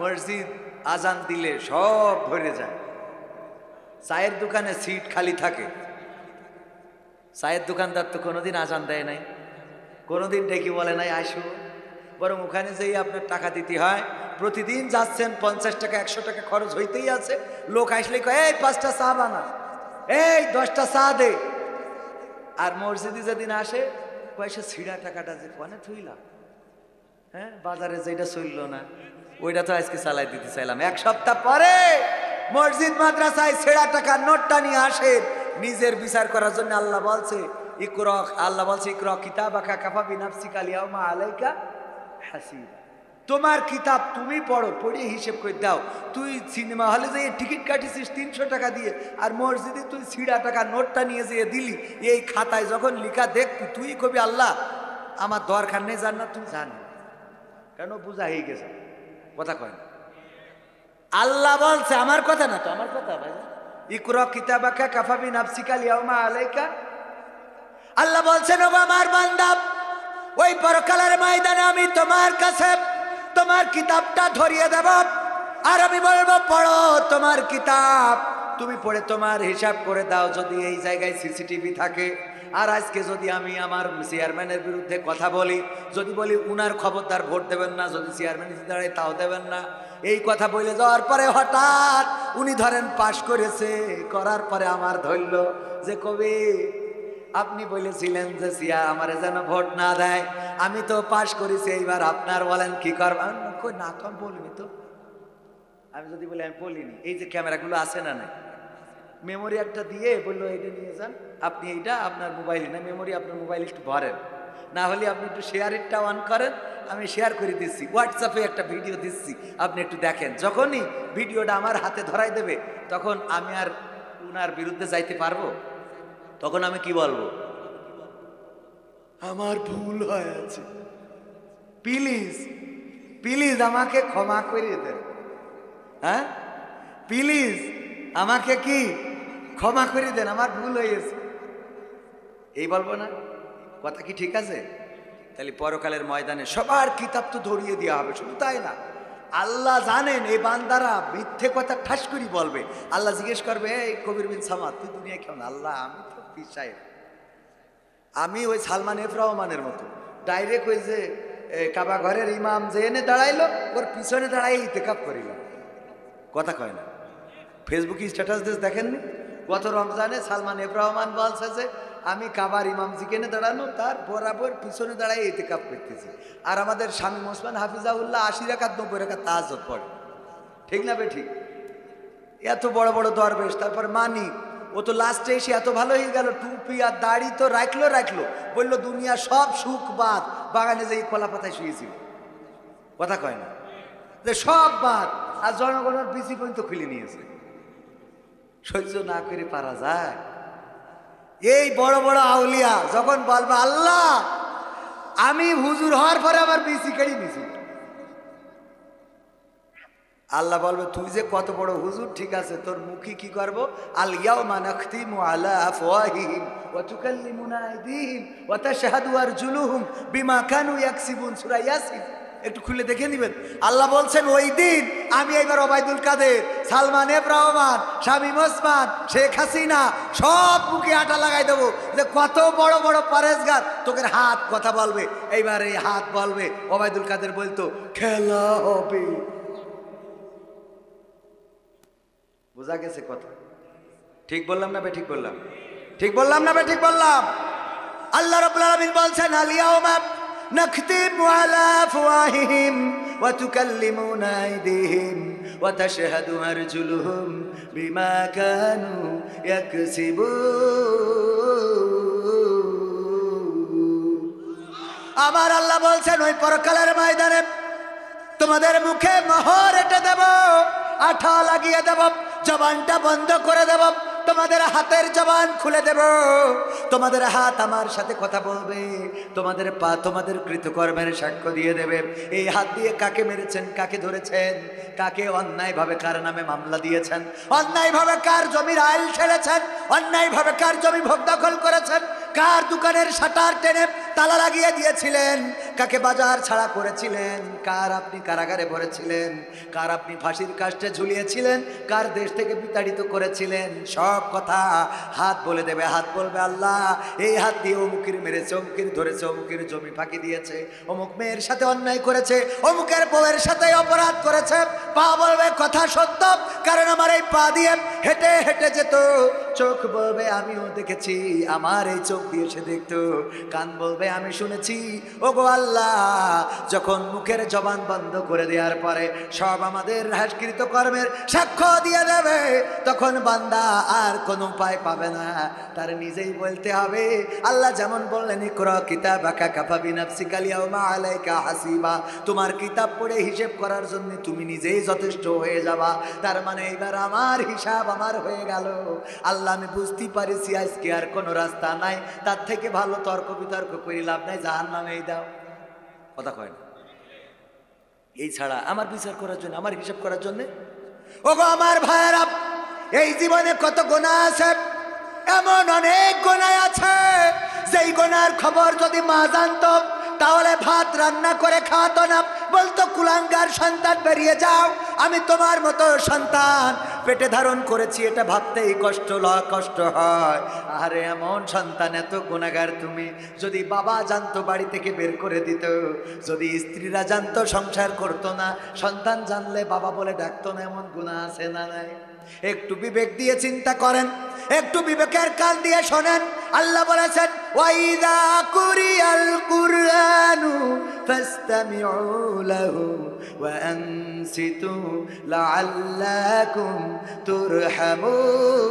মসজিদ আজান দিলে সব ভরে যায়। চায়ের দোকানে সিট খালি থাকে। চায়ের দোকানদার তো কোনোদিন আজান দেয় নাই, কোনোদিন ডেকে বলে নাই আসো, বরং ওখানে যেই আপনার টাকা দিতে হয়। প্রতিদিন যাচ্ছেন, 50 টাকা 100 টাকা খরচ হইতেই আছে। লোক আসলে কয় এই 5টা চা বানা, এই 10টা চা দে। আর মসজিদে যেদিন আসে পয়সা ছিঁড়া টাকাটা যে কোনে থুইলাম, হ্যাঁ বাজারে যেটা চলল না ওইটা তো আজকে চালাই দিতে চাইলাম। 1 সপ্তাহ পরে মসজিদ মাদ্রাসায় ছেঁড়া টাকা নোটটা নিয়ে আসে নিজের বিচার করার জন্য। আল্লাহ বলছে আল্লাহ বলছে ইকরা কিতাবাকা কাফা বিনাফসিকা আল-ইয়াওমা আলাইকা হাসিবা। তোমার কিতাব তুমি পড়ো, পড়ে হিসেব করে দাও। তুই সিনেমা হলে যেয়ে টিকিট কাটিছিস 300 টাকা দিয়ে, আর মসজিদে তুই ছিঁড়া টাকা নোটটা নিয়ে যেয়ে দিলি। এই খাতায় যখন লিখা দেখবি তুই কবি আল্লাহ আমার দরকার নেই জান না, তুই জান কেন, বুঝা হয়ে গেছে। কথা কয় না, আল্লাহ বলছে, আমার কথা না তো, আমার কথা ভাই। ইকরা কিতাবাকা কাফা বিনাফসিকা আল-ইয়াওমা আলাইকা। আল্লাহ বলছেন ও আমার বান্দা, ওই পরকালের ময়দানে আমি তোমার কাছে তোমার কিতাবটা ধরিয়ে দেব, আর আমি বলবো পড়ো তোমার কিতাব। তুমি পড়ে তোমার হিসাব করে দাও। যদি এই জায়গায় সিসিটিভি থাকে, আর আজকে যদি আমি আমার চেয়ারম্যানের বিরুদ্ধে কথা বলি, যদি বলি উনার খবরদার ভোট দেবেন না, যদি চেয়ারম্যান দাঁড়ায় তাও দেবেন না, এই কথা বলে যাওয়ার পরে হঠাৎ উনি ধরেন পাশ করেছে, করার পরে আমার ধরল যে কবি আপনি বলেছিলেন যে সিয়া আমারে যেন ভোট না দেয়, আমি তো পাশ করেছি, এইবার আপনার বলেন কি করবেন। না তো আমি বলিনি তো। আমি যদি বলি আমি বলিনি, এই যে ক্যামেরাগুলো আছে না নাই, মেমোরি একটা দিয়ে বললো এইটা নিয়ে যান আপনি, এইটা আপনার মোবাইলে না, মেমোরি আপনার মোবাইলে একটু ভরেন, না হলে আপনি একটু শেয়ারেরটা অন করেন, আমি শেয়ার করে দিচ্ছি, হোয়াটসঅ্যাপে একটা ভিডিও দিচ্ছি, আপনি একটু দেখেন। যখনই ভিডিওটা আমার হাতে ধরাই দেবে তখন আমি আর উনার বিরুদ্ধে যাইতে পারবো। তখন আমি কি বলবো, আমার ভুল হয়েছে, প্লিজ প্লিজ আমাকে ক্ষমা করে দেন, হ্যাঁ প্লিজ আমাকে কি ক্ষমা করে দেন, আমার ভুল হয়েছে, এই বলবো না? কথা কি ঠিক আছে? তাহলে পরকালের ময়দানে সবার কিতাব তো ধরিয়ে দেওয়া হবে। শুধু তাই না, আল্লাহ জানেন এই বান্দারা মিথ্যে কথা ঠাস করি বলবে। আল্লাহ জিজ্ঞেস করবে, এই কবির বিন সামাদ তুই দুনিয়া কেমন? আল্লাহ আমি তো পীর সাহেব, আমি ওই সালমান এফ রহমানের মতো ডাইরেক্ট ওই যে কাবা ঘরের ইমাম যে এনে দাঁড়াইলো ওর পিছনে দাঁড়াই ইতেকাফ করিল। কথা কয় না? ফেসবুকে স্ট্যাটাস দিয়ে দেখেননি? গত রমজানে সালমান এফ রহমান বলছে যে আমি কাবার ইমাম জিকেনে দাঁড়ানো, তার বরাবর পিছনে দাঁড়াই ইতেকাফ করতেছি। আর আমাদের শামীম ওসমান হাফিজাউল্লাহ 80 রাকাত 90 রাকাত তাহাজ্জুদ পড়ে। ঠিক না বে ঠিক? এত বড় বড় দরবেশ, তারপর মানি ও তো লাস্টে এসে এত ভালো হয়ে গেল, টুপি আর দাড়ি তো রাখলো, বললো দুনিয়া সব সুখ বাদ, বাগানে যে কলা পাতায় শুয়েছিল। কথা কয় না? যে সব বাদ, আর জনগণের বিসি পর্যন্ত খুলে নিয়েছে। সহ্য না করে পারা যায়? এই বড় বড় আউলিয়া যখন বলবে আল্লাহ আমি হুজুর হওয়ার পরে আমার বিসি কেড়ে নিয়েছি, আল্লাহ বলবে তুই যে কত বড় হুজুর, ঠিক আছে তোর মুখে কি করবো, আল ইয়াউমা নাখতিমু আলা আফওয়াহিহিম ওয়া তুকাল্লিমুনা আইদিহিম ওয়া তাশহাদু আরজুলুহুম বিমা কানু ইয়াকসিবুন। সূরা ইয়াসিন একটু খুলে দেখে নিবেন। আল্লাহ বলছেন ওই দিন আমি এবার ওবায়দুল কাদের, সালমান এফ রহমান, শামীম ওসমান, শেখ হাসিনা সব মুখে আটা লাগাই দেবো যে কত বড় বড় পরেশগার, তোকে হাত কথা বলবে। এইবার এই হাত বলবে, ওবায়দুল কাদের বলতো খেলা হবে। বোঝা গেছে কথা? ঠিক বললাম না বে ঠিক বললাম? ঠিক বললাম না বে ঠিক বললাম? আল্লাহ রাব্বুল আলামিন বলছেন আল ইয়াউমা নাখতিমু আলা আফওয়াহিহিম ওয়া তুকাল্লিমুনা আইদিহিম ওয়া তাশহাদু আরজুলুহুম বিমা কানু ইয়াকসিবুন। আমার আল্লাহ বলছেন ওই পরকালের ময়দানে তোমাদের মুখে মোহর এঁটে দেব, আঠা লাগিয়ে দেব, জবানটা বন্ধ করে দেব, তোমাদের হাতের জবান খুলে দেব, তোমাদের হাত আমার সাথে কথা বলবে, তোমাদের পা তোমাদের কৃতকর্মের সাক্ষ্য দিয়ে দেবে। এই হাত দিয়ে কাকে মেরেছেন, কাকে ধরেছেন, কাকে অন্যায়ভাবে কার নামে মামলা দিয়েছেন, অন্যায়ভাবে কার জমির আইল ছেড়েছেন, অন্যায়ভাবে কার জমি ভোগ দখল করেছেন, কার দোকানের শাটার টেনে তালা লাগিয়ে দিয়েছিলেন, কাকে বাজার ছাড়া করেছিলেন, কার আপনি কারাগারে ভরেছিলেন, কার আপনি ফাঁসির কাস্টে ঝুলিয়েছিলেন, কার দেশ থেকে বিতাড়িত করেছিলেন, সব কথা হাত বলে দেবে। হাত বলবে আল্লাহ এই হাত দিয়ে অমুকের মেরেছে, অমুকের ধরেছে, অমুকের জমি ফাঁকি দিয়েছে, অমুক মেয়ের সাথে অন্যায় করেছে, অমুকের বউয়ের সাথে অপরাধ করেছে। পা বলবে কথা সত্য, কারণ আমার এই পা দিয়ে হেঁটে হেঁটে যেত। চোখ বলবে আমিও দেখেছি, আমার এই চোখ দিয়ে সে দেখতো। কান বলবে আমি শুনেছি। ওগো আল্লাহ, যখন মুখের জবান বন্ধ করে দেওয়ার পরে সব আমাদের হ্রাসকৃত কর্মের সাক্ষ্য দিয়ে দেবে, তখন বান্দা আর কোনো উপায় পাবে না, তার নিজেই বলতে হবে। আল্লাহ যেমন বললেন ইকরা কিতাবাকা কাফা বিনাফসিকা আল-ইয়াওমা আলাইকা হাসিবা, তোমার কিতাব পড়ে হিসেব করার জন্য তুমি নিজেই যথেষ্ট হয়ে যাবা। তার মানে এবার আমার হিসাব আমার হয়ে গেল। আল্লাহ আমি বুঝতে পারিছি আজকে আর কোনো রাস্তা নাই, তার থেকে ভালো তর্ক বিতর্ক করে লাভ নাই, জাহান্নামেই দাও। কথা কয় না? এই ছাড়া আমার বিচার করার জন্য, আমার হিসাব করার জন্য। ওগো আমার ভাইয়েরা, এই জীবনে কত গুনাহ আছে, এমন অনেক গুনাহ আছে যেই গুনার খবর যদি মা জানতো তাহলে ভাত রান্না করে খাওয়াতো না, বলতো কুলাঙ্গার সন্তান বেরিয়ে যাও, আমি তোমার মতো সন্তান পেটে ধারণ করেছি, এটা ভাবতেই কষ্ট হয়। আরে এমন সন্তান এত গুনাহগার তুমি, যদি বাবা জানতো বাড়ি থেকে বের করে দিত, যদি স্ত্রীরা জানতো সংসার করতো না, সন্তান জানলে বাবা বলে ডাকতো না, এমন গুনাহ আছে না নাই? একটু বিবেক দিয়ে চিন্তা করেন, একটু বিবেকের কান দিয়ে শোনেন। আল্লাহ বলেছেন ওয়াইদা কুরিয়াল কুরআনু ফাসতামিউ লাহু ওয়া আনসিতু লাআল্লাকুম তুরহামুন।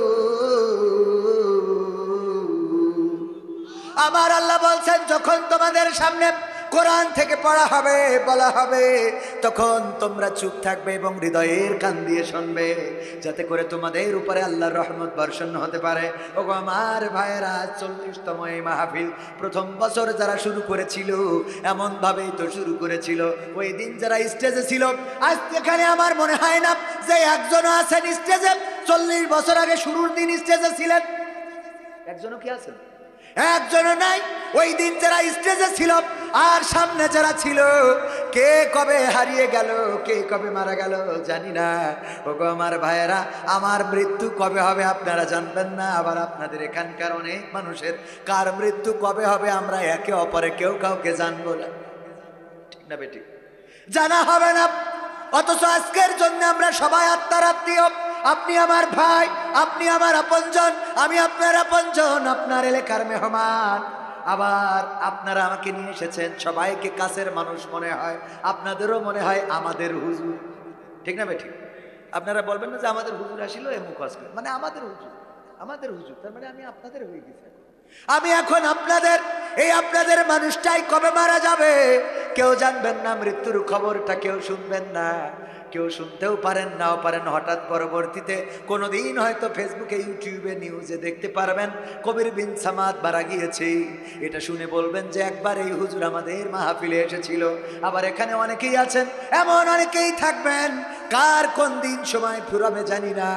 আমার আল্লাহ বলছেন যখন তোমাদের সামনে কোরআন থেকে পড়া হবে, বলা হবে, তখন তোমরা চুপ থাকবে এবং হৃদয়ের কান দিয়ে শুনবে, যাতে করে তোমাদের উপরে আল্লাহর রহমত বর্ষণ হতে পারে। ওগো আমার ভাইয়েরা, 40তম এই মাহফিল প্রথম বছর যারা শুরু করেছিল এমন ভাবেই তো শুরু করেছিল। ওই দিন যারা স্টেজে ছিল, আজ এখানে আমার মনে হয় না যে একজনও আছেন স্টেজে 40 বছর আগে শুরুর দিন স্টেজে ছিলেন। একজনও কি আছেন? একজনও নাই। ওই দিন যারা স্টেজে ছিল আর সামনে যারা ছিল, কে কবে হারিয়ে গেল, কে কবে মারা গেল জানি না। ওগো আমার ভাইয়েরা, আমার মৃত্যু কবে হবে আপনারা জানবেন না, আবার আপনাদের এখানকার অনেক মানুষের কার মৃত্যু কবে হবে আমরা একে অপরে কেউ কাউকে জানবো না, ঠিক না বেটি? জানা হবে না। অথচ আজকের জন্য আমরা সবাই আত্মার আত্মীয়। আপনি আমার ভাই, আপনি আমার আপনজন, আমি আপনার আপনজন, আপনার এলাকার মেহমান। আবার আপনারা আমাকে নিয়ে এসেছেন, সবাইকে কাছের মানুষ মনে হয়, আপনাদেরও মনে হয় আমাদের হুজুর, ঠিক না বেঠিক? আপনারা বলবেন না যে আমাদের হুজুর আসিল এমুক আজকে, মানে আমাদের হুজুর, আমাদের হুজুর, তার মানে আমি আপনাদের হয়ে গেছি। আমি এখন আপনাদের, এই আপনাদের মানুষটাই কবে মারা যাবে কেউ জানবেন না, মৃত্যুর খবরটা কেউ শুনবেন না, কেউ শুনতেও পারেন নাও পারেন। হঠাৎ পরবর্তীতে কোনোদিন হয়তো ফেসবুকে, ইউটিউবে, নিউজে দেখতে পারবেন কবির বিন সামাদ মারা গিয়েছে। এটা শুনে বলবেন যে একবার এই হুজুর আমাদের মাহফিলে এসেছিল। আবার এখানে অনেকেই আছেন, এমন অনেকেই থাকবেন, কার কোন দিন সময় ফুরাবে জানি না,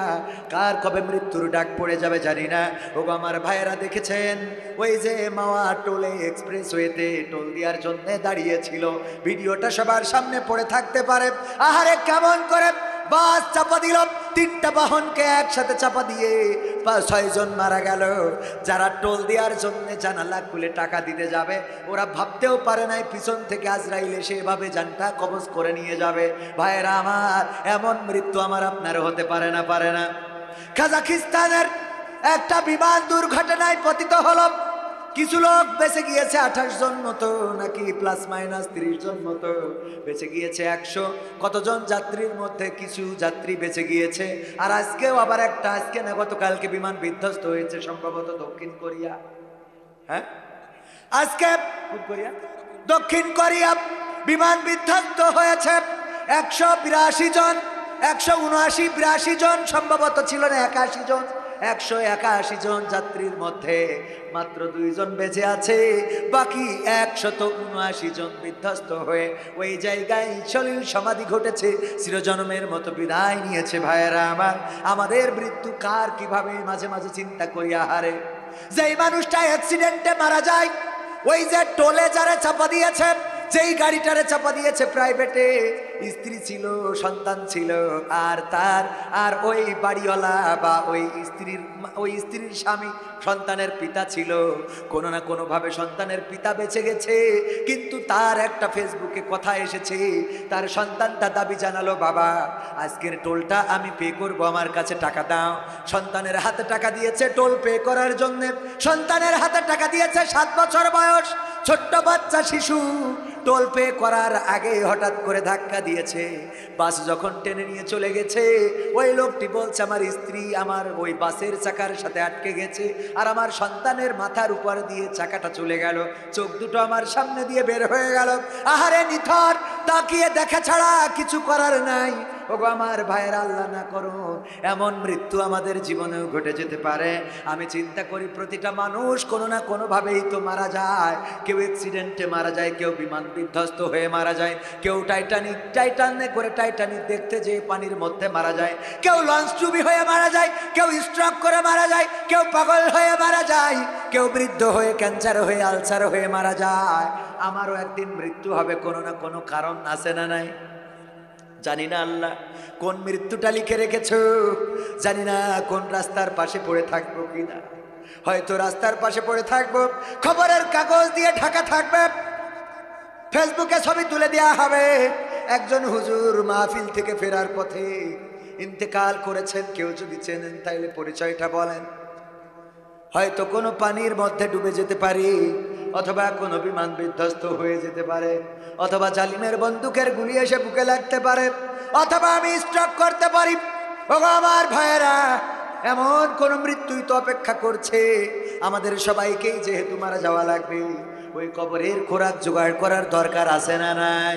কার কবে মৃত্যুর ডাক পড়ে যাবে জানি না। ওগো আমার ভাইয়েরা, দেখেছেন ওই যে মাওয়া টোলে এক্সপ্রেসওয়েতে টোল দেওয়ার জন্য দাঁড়িয়েছিল, ভিডিওটা সবার সামনে পড়ে থাকতে পারে। আহারে কেমন করে বাস চাপা দিল, 3টা বাহনকে একসাথে চাপা দিয়ে 6 জন মারা গেল। যারা টোল দেওয়ার জন্য জানালা খুলে টাকা দিতে যাবে, ওরা ভাবতেও পারে নাই পিছন থেকে আজরাইল এসে এভাবে জানটা কবজ করে নিয়ে যাবে। ভাইয়েরা আমার, এমন মৃত্যু আমার আপনার হতে পারে না, পারে না। কাজাকিস্তানের একটা বিমান দুর্ঘটনায় পতিত হলো, কিছু লোক বেঁচে গিয়েছে 28 জন মতো, নাকি প্লাস মাইনাস 30 জন মতো বেঁচে গিয়েছে। 100 কতজন যাত্রীর মধ্যে কিছু যাত্রী বেঁচে গিয়েছে। আর আজকেও আবার একটা, আজকে না গতকালকে বিমান বিধ্বস্ত হয়েছে, সম্ভবত দক্ষিণ কোরিয়া। হ্যাঁ, আজকে দক্ষিণ কোরিয়া বিমান বিধ্বস্ত হয়েছে। 182 জন, 179-82 জন সম্ভবত ছিল না, 81 জন, 181 জন যাত্রীর মধ্যে মাত্র 2 জন বেঁচে আছে, বাকি 179 জন বিধ্বস্ত হয়ে ওই জায়গায় সলিল সমাধি ঘটেছে, চিরজন্মের মতো বিদায় নিয়েছে। ভাইয়েরা আমার, আমাদের মৃত্যু কার কিভাবে মাঝে মাঝে চিন্তা করি। আহারে, যেই মানুষটা অ্যাক্সিডেন্টে মারা যায়, ওই যে টোলে যারা চাপা দিয়েছে, যেই গাড়িটারে চাপা দিয়েছে প্রাইভেটে, স্ত্রী ছিল, সন্তান ছিল, আর তার আর ওই বাড়িওয়ালা বা ওই স্ত্রীর স্বামী সন্তানের পিতা ছিল। কোনো না কোনো ভাবে সন্তানের পিতা বেঁচে গেছে, কিন্তু তার একটা ফেসবুকে কথা এসেছে, তার সন্তানটা দাবি জানালো, বাবা আজকের টোলটা আমি পে করব, আমার কাছে টাকা দাও। সন্তানের হাতে টাকা দিয়েছে টোল পে করার জন্য। সন্তানের হাতে টাকা দিয়েছে, 7 বছর বয়স, ছোট্ট বাচ্চা শিশু। টোল পে করার আগে হঠাৎ করে ধাক্কা দিয়েছে। বাস যখন টেনে নিয়ে চলে গেছে, ওই লোকটি বলছে, আমার স্ত্রী আমার ওই বাসের চাকার সাথে আটকে গেছে, আর আমার সন্তানের মাথার উপর দিয়ে চাকাটা চলে গেল, চোখ দুটো আমার সামনে দিয়ে বের হয়ে গেল। আহারে নিথর, তাকিয়ে দেখা ছাড়া কিছু করার নাই। ওগো আমার ভাইয়ের, আল্লাহ না করো এমন মৃত্যু আমাদের জীবনেও ঘটে যেতে পারে। আমি চিন্তা করি প্রতিটা মানুষ কোনো না কোনোভাবেই তো মারা যায়। কেউ অ্যাক্সিডেন্টে মারা যায়, কেউ বিমান বিধ্বস্ত হয়ে মারা যায়, কেউ টাইটানিক দেখতে যেয়ে পানির মধ্যে মারা যায়, কেউ লঞ্চ ডুবি হয়ে মারা যায়, কেউ স্ট্রোক করে মারা যায়, কেউ পাগল হয়ে মারা যায়, কেউ বৃদ্ধ হয়ে ক্যান্সার হয়ে আলসার হয়ে মারা যায়। আমারও একদিন মৃত্যু হবে, কোনো না কোনো কারণ আছে না নাই? জানি না আল্লাহ কোন মৃত্যুটা লিখে রেখেছো, জানি না কোন রাস্তার পাশে পড়ে থাকবো কিনা। হয়তো রাস্তার পাশে পড়ে থাকবো, খবরের কাগজ দিয়ে ঢাকা থাকবে, ফেসবুকে ছবি তুলে দেওয়া হবে, একজন হুজুর মাহফিল থেকে ফেরার পথে ইন্তেকাল করেছেন। কেউ যদি চেনেন তাইলে পরিচয়টা বলেন। হয়তো কোনো পানির মধ্যে ডুবে যেতে পারি, অথবা কোনো বিমান বিধ্বস্ত হয়ে যেতে পারে, অথবা জালিমের বন্দুকের গুলি এসে বুকে লাগতে পারে, অথবা আমি স্ট্রোক করতে পারি। ওগো আমার ভাইয়েরা, এমন কোন মৃত্যুই তো অপেক্ষা করছে আমাদের সবাইকেই, যেহেতু মারা যাওয়া লাগবে। ওই কবরের খোরাক জোগাড় করার দরকার আছে না নাই?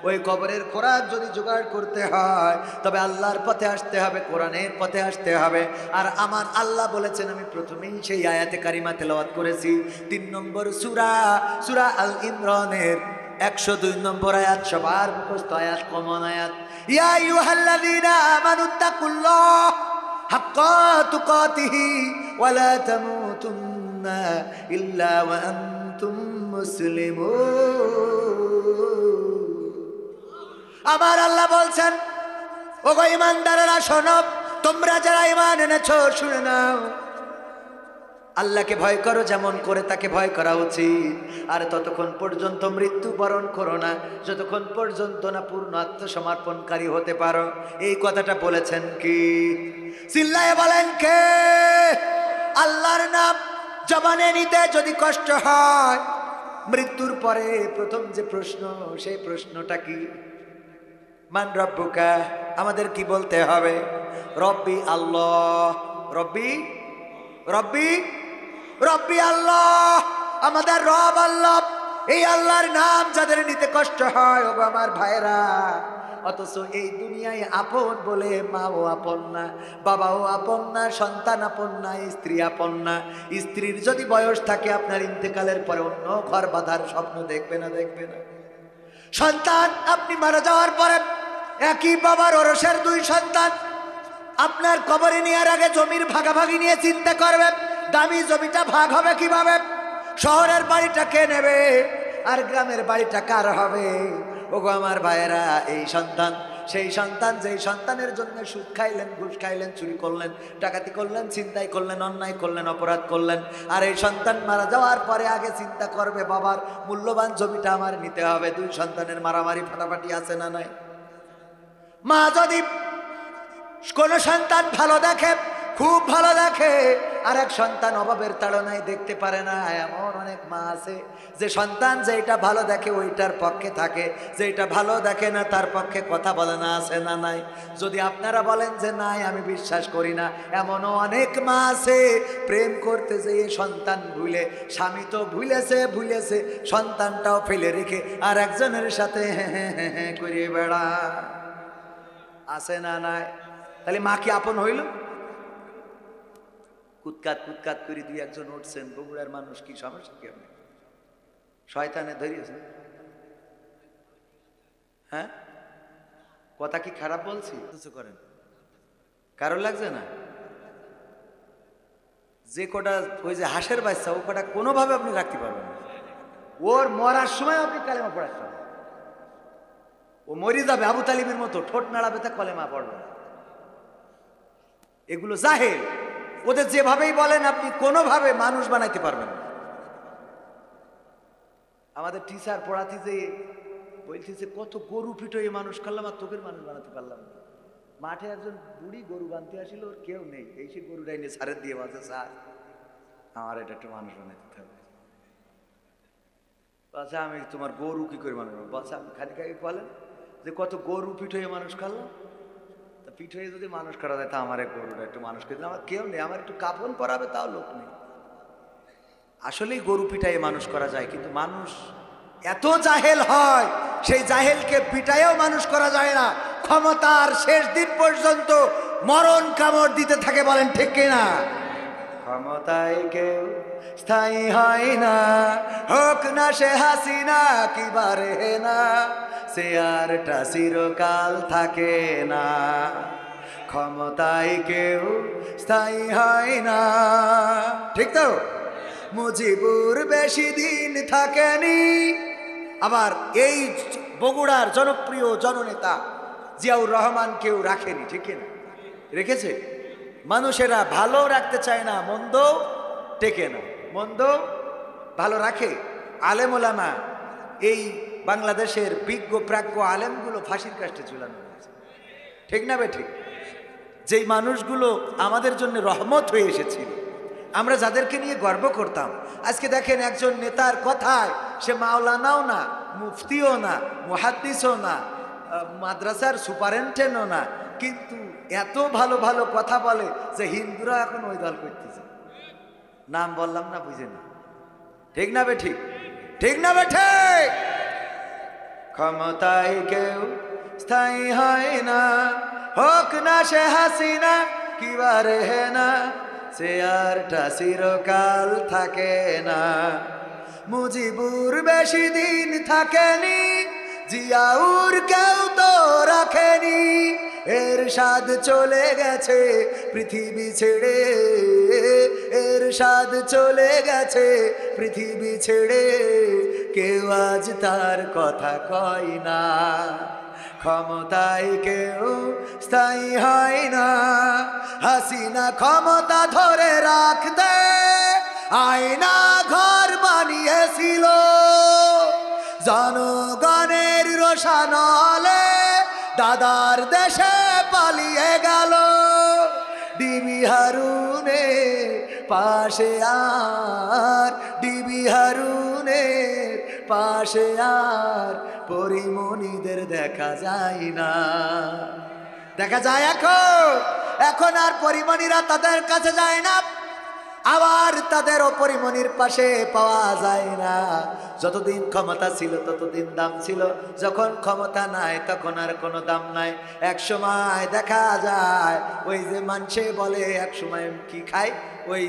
ওই কবরের খোরাক যদি জোগাড় করতে হয়, তবে আল্লাহর পথে আসতে হবে, কোরআনের পথে আসতে হবে। আর আমার আল্লাহ বলেছেন, আমি প্রথমেই সেই আয়াতে কারিমা তেলাওয়াত করেছি, 3 নম্বর সূরা আল ইমরানের 102 নম্বর আয়াত, সবার মুখস্থ আয়াত, কমন আয়াত। ইয়া আইয়ুহাল্লাযীনা আমানুত্তাকুল্লাহ হাক্কা তুকাতিহি ওয়া লা তামুতুন্না ইল্লা ওয়া আনতুম মুসলিমুন। আমার আল্লাহ বলছেন, ওগো ঈমানদারেরা শোনো, তোমরা যারা ঈমান এনেছো শুনে নাও, আল্লাহকে ভয় করো যেমন করে তাকে ভয় করা উচিত। আর ততক্ষণ পর্যন্ত মৃত্যুবরণ করো না, যতক্ষণ পর্যন্ত না পূর্ণ আত্মসমর্পণকারী হতে পারো। এই কথাটা বলেছেন কি? চিল্লায়ে বলেন কে? আল্লাহর নাম জবানে নিতে যদি কষ্ট হয়, মৃত্যুর পরে প্রথম যে প্রশ্ন, সেই প্রশ্নটা কি? মান রব্বুকা, আমাদের কি বলতে হবে? রব্বি আল্লাহ, রব্বি রব্বি রব্বি আল্লাহ, আমাদের রব আল্লাহ। এই আল্লাহর নাম যাদের নিতে কষ্ট হয়, ওগো আমার ভাইরা, অথচ এই দুনিয়ায় আপন বলে মাও আপন না, বাবাও আপন না, সন্তান আপন না, স্ত্রী আপন না। স্ত্রীর যদি বয়স থাকে, আপনার ইন্তেকালের পরে অন্য ঘর বাঁধার স্বপ্ন দেখবে না? দেখবে না? সন্তান আপনি মারা যাওয়ার পরে একই বাবার ওরসের 2 সন্তান আপনার কবরে নেওয়ার আগে জমির ভাগাভাগি নিয়ে চিন্তা করবে, দামি জমিটা ভাগ হবে কিভাবে, শহরের বাড়িটা কে নেবে, আর গ্রামের বাড়িটা কার হবে। ওগো আমার ভাইয়েরা, এই সন্তান সেই সন্তান, যেই সন্তানের জন্য সুদ খাইলেন, ঘুষ খাইলেন, চুরি করলেন, ডাকাতি করলেন, ছিনতাই করলেন, অন্যায় করলেন, অপরাধ করলেন, আর এই সন্তান মারা যাওয়ার পরে আগে চিন্তা করবে, বাবার মূল্যবান জমিটা আমার নিতে হবে। 2 সন্তানের মারামারি ফাটাফাটি আছে না নাই? মা যদি কোন সন্তান ভালো দেখে, খুব ভালো দেখে, আর এক সন্তান অভাবের তাড়নায় দেখতে পারে না, এমন অনেক মা আছে যে সন্তান যেটা ভালো দেখে ওইটার পক্ষে থাকে, যেটা ভালো দেখে না তার পক্ষে কথা বলে না, আছে না নাই? যদি আপনারা বলেন যে নাই, আমি বিশ্বাস করি না, এমনও অনেক মা আছে প্রেম করতে যেয়ে সন্তান ভুলে, স্বামী তো ভুলেছে, সন্তানটাও ফেলে রেখে আর একজনের সাথে হ্যাঁ করে বেড়া, আছে না নাই? তাহলে মা কি আপন হইল? কুৎকাত করে 2-1 উঠছেন, বগুড়ার মানুষ, কি সমস্যা কি? আপনি শয়তানে ধরিয়েছেন? হ্যাঁ, কথা কি খারাপ বলছি? কিছু করেন, কারো লাগছে না? যে কটা ওই যে হাঁসের বাচ্চা, ও কটা কোনোভাবে আপনি রাখতে পারবেন না। ওর মরার সময় আপনি কালেমা পড়াচ্ছেন, ও মরে যাবে আবু তালিবের মতো, ঠোঁট নাড়াবে, তা কলেমা পড়বে না। এগুলো জাহেল। ওদের যেভাবেই বলেন আপনি কোনোভাবে মানুষ বানাইতে পারবেন না। আমাদের টিচার পড়াতে যে বলতেছে কত গরু পিটো এই মানুষ করলাম, আর তোকের মানুষ বানাতে পারলাম না। মাঠে একজন বুড়ি গরু বানতে আসিল, ওর কেউ নেই, এই সে গরু ডাইনে সারের দিয়ে বাজে, স্যার আমার এটা একটু মানুষ বানাইতে হবে। বলছে আমি তোমার গরু কি করে মানুষ? বলছে আপনি খালি খালি বলেন যে কত গরু পিঠে মানুষ করলাম, তা পিঠে যদি মানুষ করা যায় তা আমার এক গরুটা একটু মানুষ করে দিন, আমার কেউ নেই, আমার একটু কাফন পরাবে তাও লোক নেই। আসলেই গরু পিটাই মানুষ করা যায়, কিন্তু মানুষ এত জাহেল হয়, সেই জাহেলকে পিটাইও মানুষ করা যায় না। ক্ষমতার শেষ দিন পর্যন্ত মরণ কামড় দিতে থাকে, বলেন ঠিক কিনা? ক্ষমতায় কেউ স্থায়ী হয় না, হোক না সে হাসিনা কি বারে না, সে আরটা চিরকাল থাকে না। ক্ষমতায় কেউ স্থায়ী হয় না, ঠিক তো? মুজিবুর বেশি দিন থাকেনি। আবার এই বগুড়ার জনপ্রিয় জননেতা জিয়াউর রহমান কেউ রাখেনি, ঠিক না? রেখেছে? মানুষেরা ভালো রাখতে চায় না, মন্দ টেকে না। মন্দ ভালো রাখে। আলেম ওলামা, এই বাংলাদেশের বিজ্ঞ প্রাজ্ঞ আলেমগুলো ফাঁসির কাস্টে ঝুলানো হয়েছে, ঠিক না বেঠিক? যেই মানুষগুলো আমাদের জন্য রহমত হয়ে এসেছিল, আমরা যাদেরকে নিয়ে গর্ব করতাম, আজকে দেখেন একজন নেতার কথায় সে মাওলানাও না, মুফতিও না, মুহাদ্দিসও না, মাদ্রাসার সুপারিনটেন্ডেন্টও না, কিন্তু এত ভালো ভালো কথা বলে যে হিন্দুরা এখন ওই দল করতেছে। নাম বললাম না, বুঝেন? ঠিক না বেঠিক? ঠিক না বেঠিক? ক্ষমতায় কেউ স্থায়ী হয় না, হোক না সে হাসিনা কি বারে না, সে আরটা চিরকাল থাকে না। মুজিবুর বেশি দিন থাকেনি, জিয়াউর কেউ তো রাখেনি। এরশাদ চলে গেছে পৃথিবী ছেড়ে, এরশাদ চলে গেছে পৃথিবী ছেড়ে, কেউ আজ তার কথা কয় না। ক্ষমতায় কেউ স্থায়ী হয় না, হাসিনা ক্ষমতা ধরে রাখতে আয়না ঘর বানিয়েছিল, জনগণের রোশানলে দাদার দেশে পালিয়ে গেল। ডিবি হারুনের পাশে আর, ডিবি হারুনের পাশে আর পরিমণিদের দেখা যায় না। দেখা যায় এখন? এখন আর পরিমণিরা তাদের কাছে যায় না, আবার তাদের অপরিমণির পাশে পাওয়া যায় না। যতদিন ক্ষমতা ছিল ততদিন দাম ছিল, যখন ক্ষমতা নাই তখন আর কোনো দাম নাই। এক সময় দেখা যায় ওই যে মানুষে বলে এক সময় কি খায়, ওই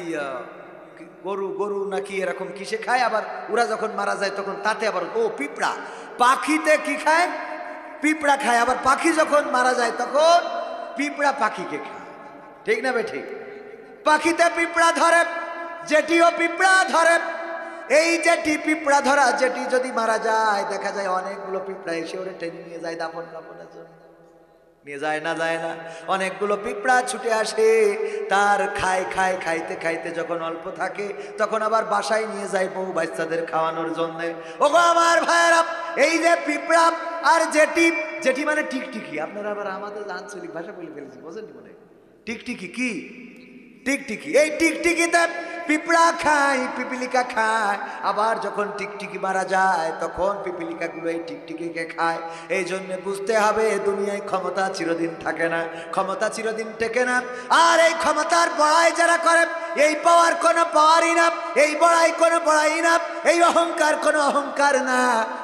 গরু গরু নাকি এরকম কিসে খায়, আবার ওরা যখন মারা যায় তখন তাতে আবার ও পিঁপড়া, পাখিতে কি খায়? পিঁপড়া খায়। আবার পাখি যখন মারা যায় তখন পিঁপড়া পাখিকে খায়, ঠিক না বে ঠিক? পাখিতে পিঁপড়া ধরে, জেটিও পিঁপড়া ধরে। এই জেটি পিঁপড়া ধরা জেটি যদি মারা যায়, দেখা যায় অনেকগুলো পিঁপড়া এসে ওরে টেনে নিয়ে যায় দাফন কাফনের জন্য। নিয়ে যায় না? যায় না? অনেকগুলো পিঁপড়া ছুটে আসে, তার খায় খায়, খাইতে খাইতে যখন অল্প থাকে তখন আবার বাসায় নিয়ে যায় বউ বাচ্চাদের খাওয়ানোর জন্যে। ওগো আমার ভাইয়েরা, এই যে পিঁপড়া আর জেটি, জেটি মানে টিকটিকি, আপনারা আবার আমাদের আঞ্চলিক ভাষা বলে ফেলেছি, বোঝেন মনে? টিকটিকি কি? টিকটিকি। এই টিকটিকিতে পিঁপড়া খায়, পিপিলিকা খায়। আবার যখন টিকটিকি মারা যায় তখন পিপিলিকাগুলো এই টিকটিকিকে খায়। এই জন্য বুঝতে হবে দুনিয়ায় ক্ষমতা চিরদিন থাকে না, ক্ষমতা চিরদিন টেকে না। আর এই ক্ষমতার বড়াই যারা করে, এই পাওয়ার কোনো পাওয়ারই না, এই বড়াই কোনো বড়াই না, এই অহংকার কোনো অহংকার না,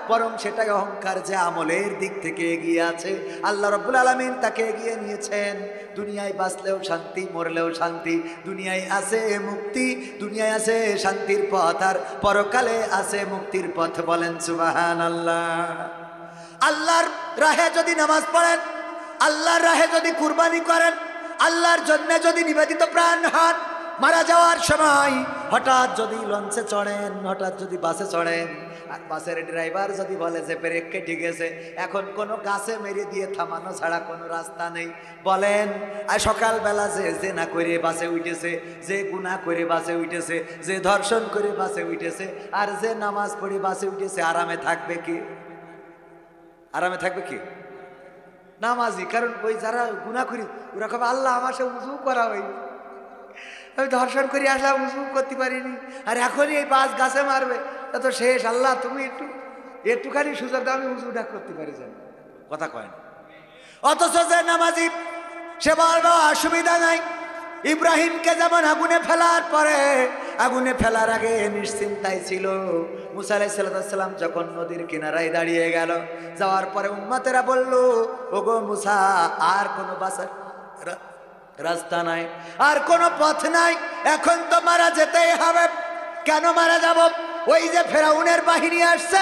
বরং সেটাই অহংকার যে আমলের দিক থেকে এগিয়ে আছে। আল্লাহ রাব্বুল আলামিন তাকে এগিয়ে নিয়েছেন। দুনিয়ায় বাঁচলেও শান্তি, মরলেও শান্তি। দুনিয়ায় আছে মুক্তি, দুনিয়ায় আছে শান্তির পথ, আর পরকালে আছে মুক্তির পথ। বলেন সুবহানাল্লাহ। আল্লাহর রাহে যদি নামাজ পড়েন, আল্লাহর রাহে যদি কুরবানি করেন, আল্লাহর জন্য যদি নিবেদিত প্রাণ হন, মারা যাওয়ার সময় হঠাৎ যদি লঞ্চে চড়েন, হঠাৎ যদি বাসে চড়েন, আর বাসের ড্রাইভার যদি বলে যে ব্রেক কেটে গেছে, এখন কোনো গাছে মেরে দিয়ে থামানো ছাড়া কোনো রাস্তা নেই, বলেন আর সকালবেলা যে জেনা করে বাসে উঠেছে, যে গুনাহ করে বাসে উঠেছে, যে ধর্ষণ করে বাসে উঠেছে, আর যে নামাজ পড়ে বাসে উঠেছে, আরামে থাকবে কি? আরামে থাকবে কি? নামাজি। কারণ ওই যারা গুনাহ করি ওরা কবে আল্লাহ আমার সে উজু করা হই, আমি ধর্ষণ করে আসলাম, উজু করতে পারিনি, আর এখনই এই বাস গাছে মারবে, তা তো শেষ। আল্লাহ তুমি একটুখানি সুযোগ দাও, আমি উজুটা করতে পারি। যেন কথা কয় না। অথচ যে নামাজি সে বলবো অসুবিধা নাই। ইব্রাহিমকে যেমন আগুনে ফেলার পরে, আগুনে ফেলার আগে নিশ্চিন্তায় ছিল। মুসা আলাইহিস সালাম যখন নদীর কিনারায় দাঁড়িয়ে গেল, যাওয়ার পরে উম্মতেরা বলল, ওগো মুসা, আর কোনো বাসার রাস্তা নাই, আর কোনো পথ নাই, এখন তো মারা যেতেই হবে। কেন মারা যাব? ওই যে ফেরাউনের বাহিনী আসছে,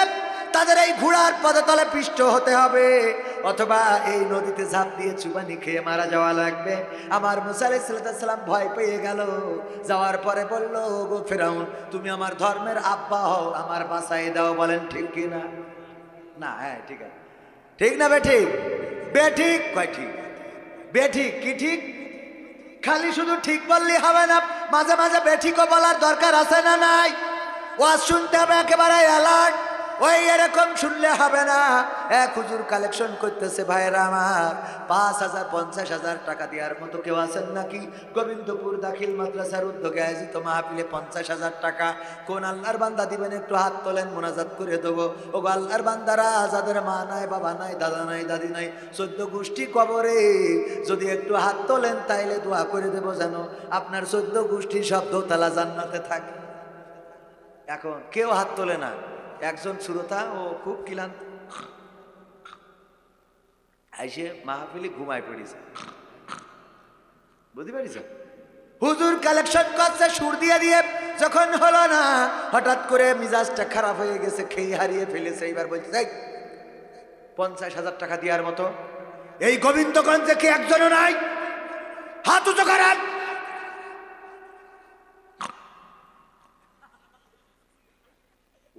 তাদের এই ঘোড়ার পদতলে পিষ্ট হতে হবে, অথবা এই নদীতে ঝাঁপ দিয়ে চুবানি খেয়ে মারা যাওয়া লাগবে। আমার মুসা আলাইহিস সালাম ভয় পেয়ে গেল। যাওয়ার পরে বলল, গো ফেরাউন, তুমি আমার ধর্মের আব্বা হও, আমার বাঁচাই দাও। বলেন ঠিক কি না? না, হ্যাঁ ঠিক আছে। ঠিক না বেঠিক? বেঠিক কয় ঠিক। বেঠিক কি ঠিক? খালি শুধু ঠিক বললেই হবে না, মাঝে মাঝে বেঠিকও বলার দরকার আছে না নাই? ওয়াজ শুনতে হবে একেবারে অ্যালার্ট। ওই এরকম শুনলে হবে না। এক হুজুর কালেকশন করতেছে, ভাইরা আমার 5,000 50,000 টাকা দেওয়ার মতো কেউ আছেন নাকি? গোবিন্দপুর দাখিল মাদ্রাসার উদ্যোগে আয়োজিত মাহফিলে 50,000 টাকা কোন আল্লাহর বান্দা দিবেন? একটু হাত তোলেন, মোনাজাত করে দেবো। ও আল্লাহর বান্দারা, যাদের মা নাই, বাবা নাই, দাদা নাই, দাদি নাই, 14 গোষ্ঠী কবরে, যদি একটু হাত তোলেন তাইলে দোয়া করে দেবো যেন আপনার 14 গোষ্ঠী সব দোতলা জান্নাতে থাকে। এখন কেউ হাত তোলে না। একজন শ্রোতা, ও খুব ক্লান্ত, আইসে মাহফিলে ঘুমায় পড়েছে। বুঝতে পারিস? হুজুর কালেকশন করছে সুর দিয়ে দিয়ে, যখন হলো না, হঠাৎ করে মিজাজটা খারাপ হয়ে গেছে, খেয়ে হারিয়ে ফেলেছে। এবার বলছে, 50,000 টাকা দেওয়ার মতো এই গোবিন্দগঞ্জে কি একজনও নাই? হাত উঁচু করেন।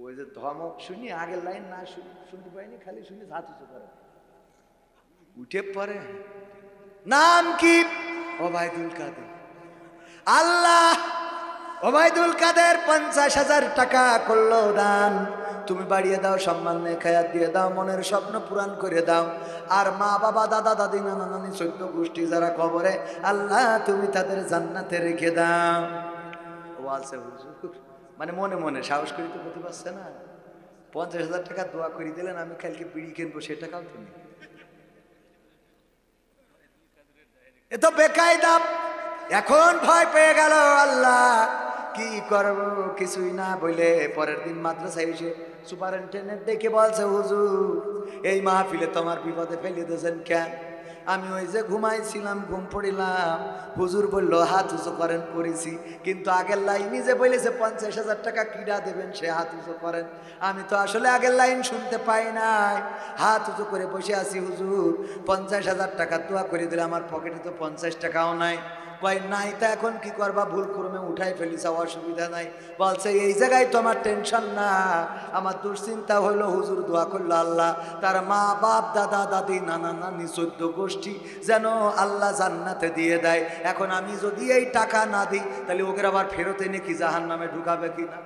ওই যে ধমক শুনি, আগের লাইন না শুনতে পাইনি, খালি শুনি হাত উঁচু করে। উঠে পড়ে, নাম কি? ওবায়দুল কাদের। আল্লাহ, ওবায়দুল কাদের 50,000 টাকা করলো দান। তুমি বাড়িয়ে দাও, সম্মান খায়াত দিয়ে দাও, মনের স্বপ্ন পূরণ করে দাও। আর মা বাবা, দাদা দাদি, নানা নানি, 14 গোষ্ঠী যারা কবরে, আল্লাহ তুমি তাদের জান্নাতে রেখে দাও। ও আছে হুজুর, মানে মনে মনে সাহস করি তো করতে পারছে না। 50,000 টাকা দোয়া করে দিলেন, আমি কালকে বিড়ি কিনবো, সে টাকাও তুমি। এ তো বেকায়দা। এখন ভয় পেয়ে গেল, আল্লাহ কি করব, কিছুই না বলে পরের দিন মাদ্রাসায় এসে সুপারিনটেন্ডেন্ট ডেকে বলছে, হুজুর এই মাহফিলে তোমার বিপদে ফেলে দিয়েছেন কেন? আমি ওই যে ঘুমাইছিলাম, ঘুম পড়িলাম, হুজুর বলল হাত উঁচু করেন, করেছি, কিন্তু আগের লাইনই যে বলেছে 50,000 টাকা কিরা দেবেন, সে হাত উঁচু করেন। আমি তো আসলে আগের লাইন শুনতে পাই নাই, হাত উঁচু করে বসে আছি। হুজুর 50,000 টাকা দোয়া করে দিলে, আমার পকেটে তো 50 টাকাও নাই। কয় নাই, তা এখন কি করবা? ভুল ক্রমে উঠাই ফেলিস, অসুবিধা নাই। বলছে এই জায়গায় তোমার টেনশন না, আমার দুশ্চিন্তা হলো, হুজুর দোয়া করলো আল্লাহ তার মা বাপ, দাদা দাদি, নানা নানি, 14 গোষ্ঠী যেন আল্লাহ জান্নাতে দিয়ে দেয়। এখন আমি যদি এই টাকা না দিই, তাহলে ওকে আবার ফেরত এনে কি জাহান নামে ঢুকাবে কিনা?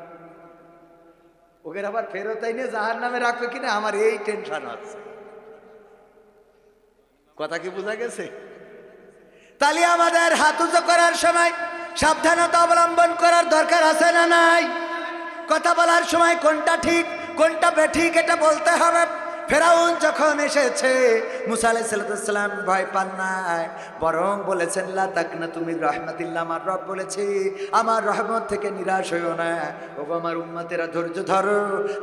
ওকে আবার ফেরত এনে জাহান নামে রাখবে কিনা, আমার এই টেনশন আছে। কথা কি বোঝা গেছে? তাহলে আমাদের হাত উঁচু করার সময় সাবধানতা অবলম্বন করার দরকার আছে না নাই? কথা বলার সময় কোনটা ঠিক কোনটা বেঠিক এটা বলতে হবে। ফেরাউন যখন এসেছে, মুসা আলাইহিস সালাম ভয় পান নাই, বরং বলেছেন লা তাকনাতু মির রাহমাতিল্লাহ, আমার রব বলেছে আমার রহমত থেকে নিরাশ হইও না। ও আমার উম্মতেরা ধৈর্য ধরো,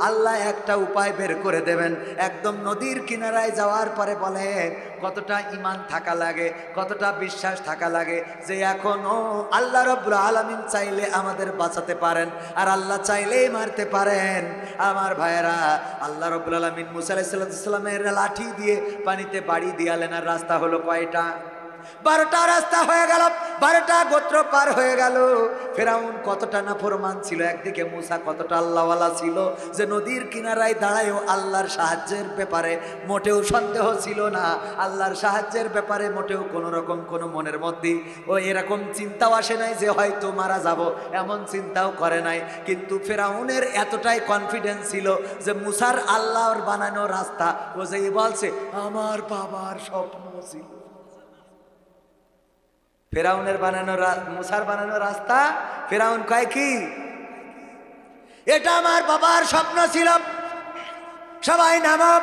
আল্লাহ একটা উপায় বের করে দেবেন। একদম নদীর কিনারায় যাওয়ার পরে বলেন কতটা ঈমান থাকা লাগে, কতটা বিশ্বাস থাকা লাগে যে এখনো আল্লাহ রাব্বুল আলামিন চাইলে আমাদের বাঁচাতে পারেন, আর আল্লাহ চাইলেই মারতে পারেন। আমার ভাইয়েরা, আল্লাহ রাব্বুল আলামিন মুসা আলাইহিস সালামের লাঠি দিয়ে পানিতে বাড়ি দিয়ালেন, আর রাস্তা হলো কয়টা? 12টা রাস্তা হয়ে গেল। 12টা গোত্র পার হয়ে গেল। ফেরাউন কতটা নাফরমান ছিল, একদিকে মুসা কতটা আল্লাহওয়ালা ছিল যে নদীর কিনারায় দাঁড়ায়ও আল্লাহর সাহায্যের ব্যাপারে মোটেও সন্দেহ ছিল না, আল্লাহর সাহায্যের ব্যাপারে মোটেও কোনো রকম কোনো মনের মধ্যে ও এরকম চিন্তাও আসে নাই যে হয়তো মারা যাব, এমন চিন্তাও করে নাই। কিন্তু ফেরাউনের এতটাই কনফিডেন্স ছিল যে মুসার আল্লাহর বানানো রাস্তা, ও যে বলছে আমার বাবার স্বপ্ন ছিল। ফেরাউনের বানানো মুসার বানানো রাস্তা, ফেরাউন কয় কি এটা আমার বাবার স্বপ্ন ছিল, সবাই নামো,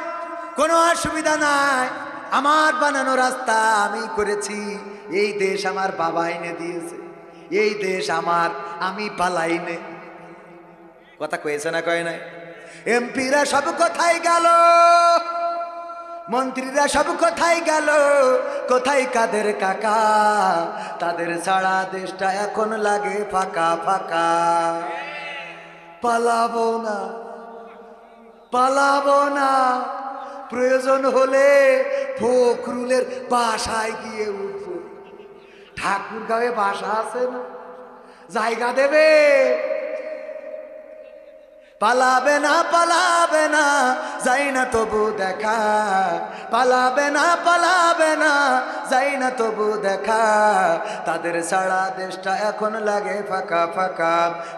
কোনো অসুবিধা নাই, আমার বানানো রাস্তা আমি করেছি, এই দেশ আমার বাবা এনে দিয়েছে, এই দেশ আমার, আমি পালাইনে। কথা কয়েছে না কয় নাই? এমপিরা সব কোথায় গেল, মন্ত্রীরা সব কোথায় গেল, কোথায় কাদের কাকা, তাদের ছাড়া দেশটা এখন লাগে ফাঁকা ফাঁকা। পালাবো না, পালাবো না, প্রয়োজন হলে ফখরুলের বাসায় গিয়ে উঠবো। ঠাকুরগাঁওয়ে বাসা আছে না, জায়গা দেবে। পালাবে না, পালাবে না, যাই না তবু দেখা, পালাবে না, পালাবে না, যাই না তবু দেখা, তাদের ছাড়া দেশটা এখন লাগে ফাঁকা ফাঁকা,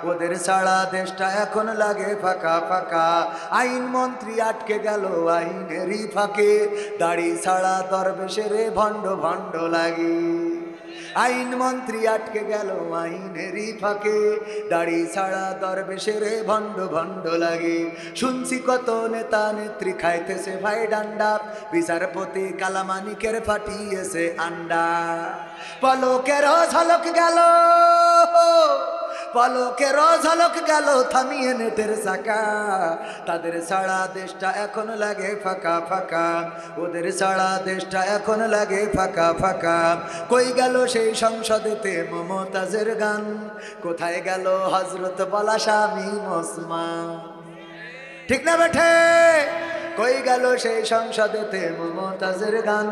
ওদের ছাড়া দেশটা এখন লাগে ফাঁকা ফাঁকা। আইন মন্ত্রী আটকে গেল আইনেরই ফাঁকে, দাড়ি ছাড়া দরবেশের ভণ্ড ভণ্ড লাগে। আইন মন্ত্রী আটকে গেল আইনেরই ফাঁকে, দাড়ি ছাড়া দরবেশের ভণ্ড ভণ্ড লাগে। শুনছি কত নেতা নেত্রী খাইতেছে ভাই ডান্ডা, বিচারপতি কালামানিকের ফাটিয়েছে আন্ডা। পলকের ঝলক গেল, পলকের ঝলক গেল থামিয়ে নেটের চাকা, তাদের ছাড়া দেশটা এখন লাগে ফাঁকা ফাঁকা, ওদের ছাড়া দেশটা এখন লাগে ফাঁকা ফাঁকা। কই গেল সেই সংসদেতে মমতাজের গান, কোথায় গেল হজরত বলা স্বামী ওসমান? ঠিক না বেঠে? কই গেল সেই সংসদেতে মমতাজের গান,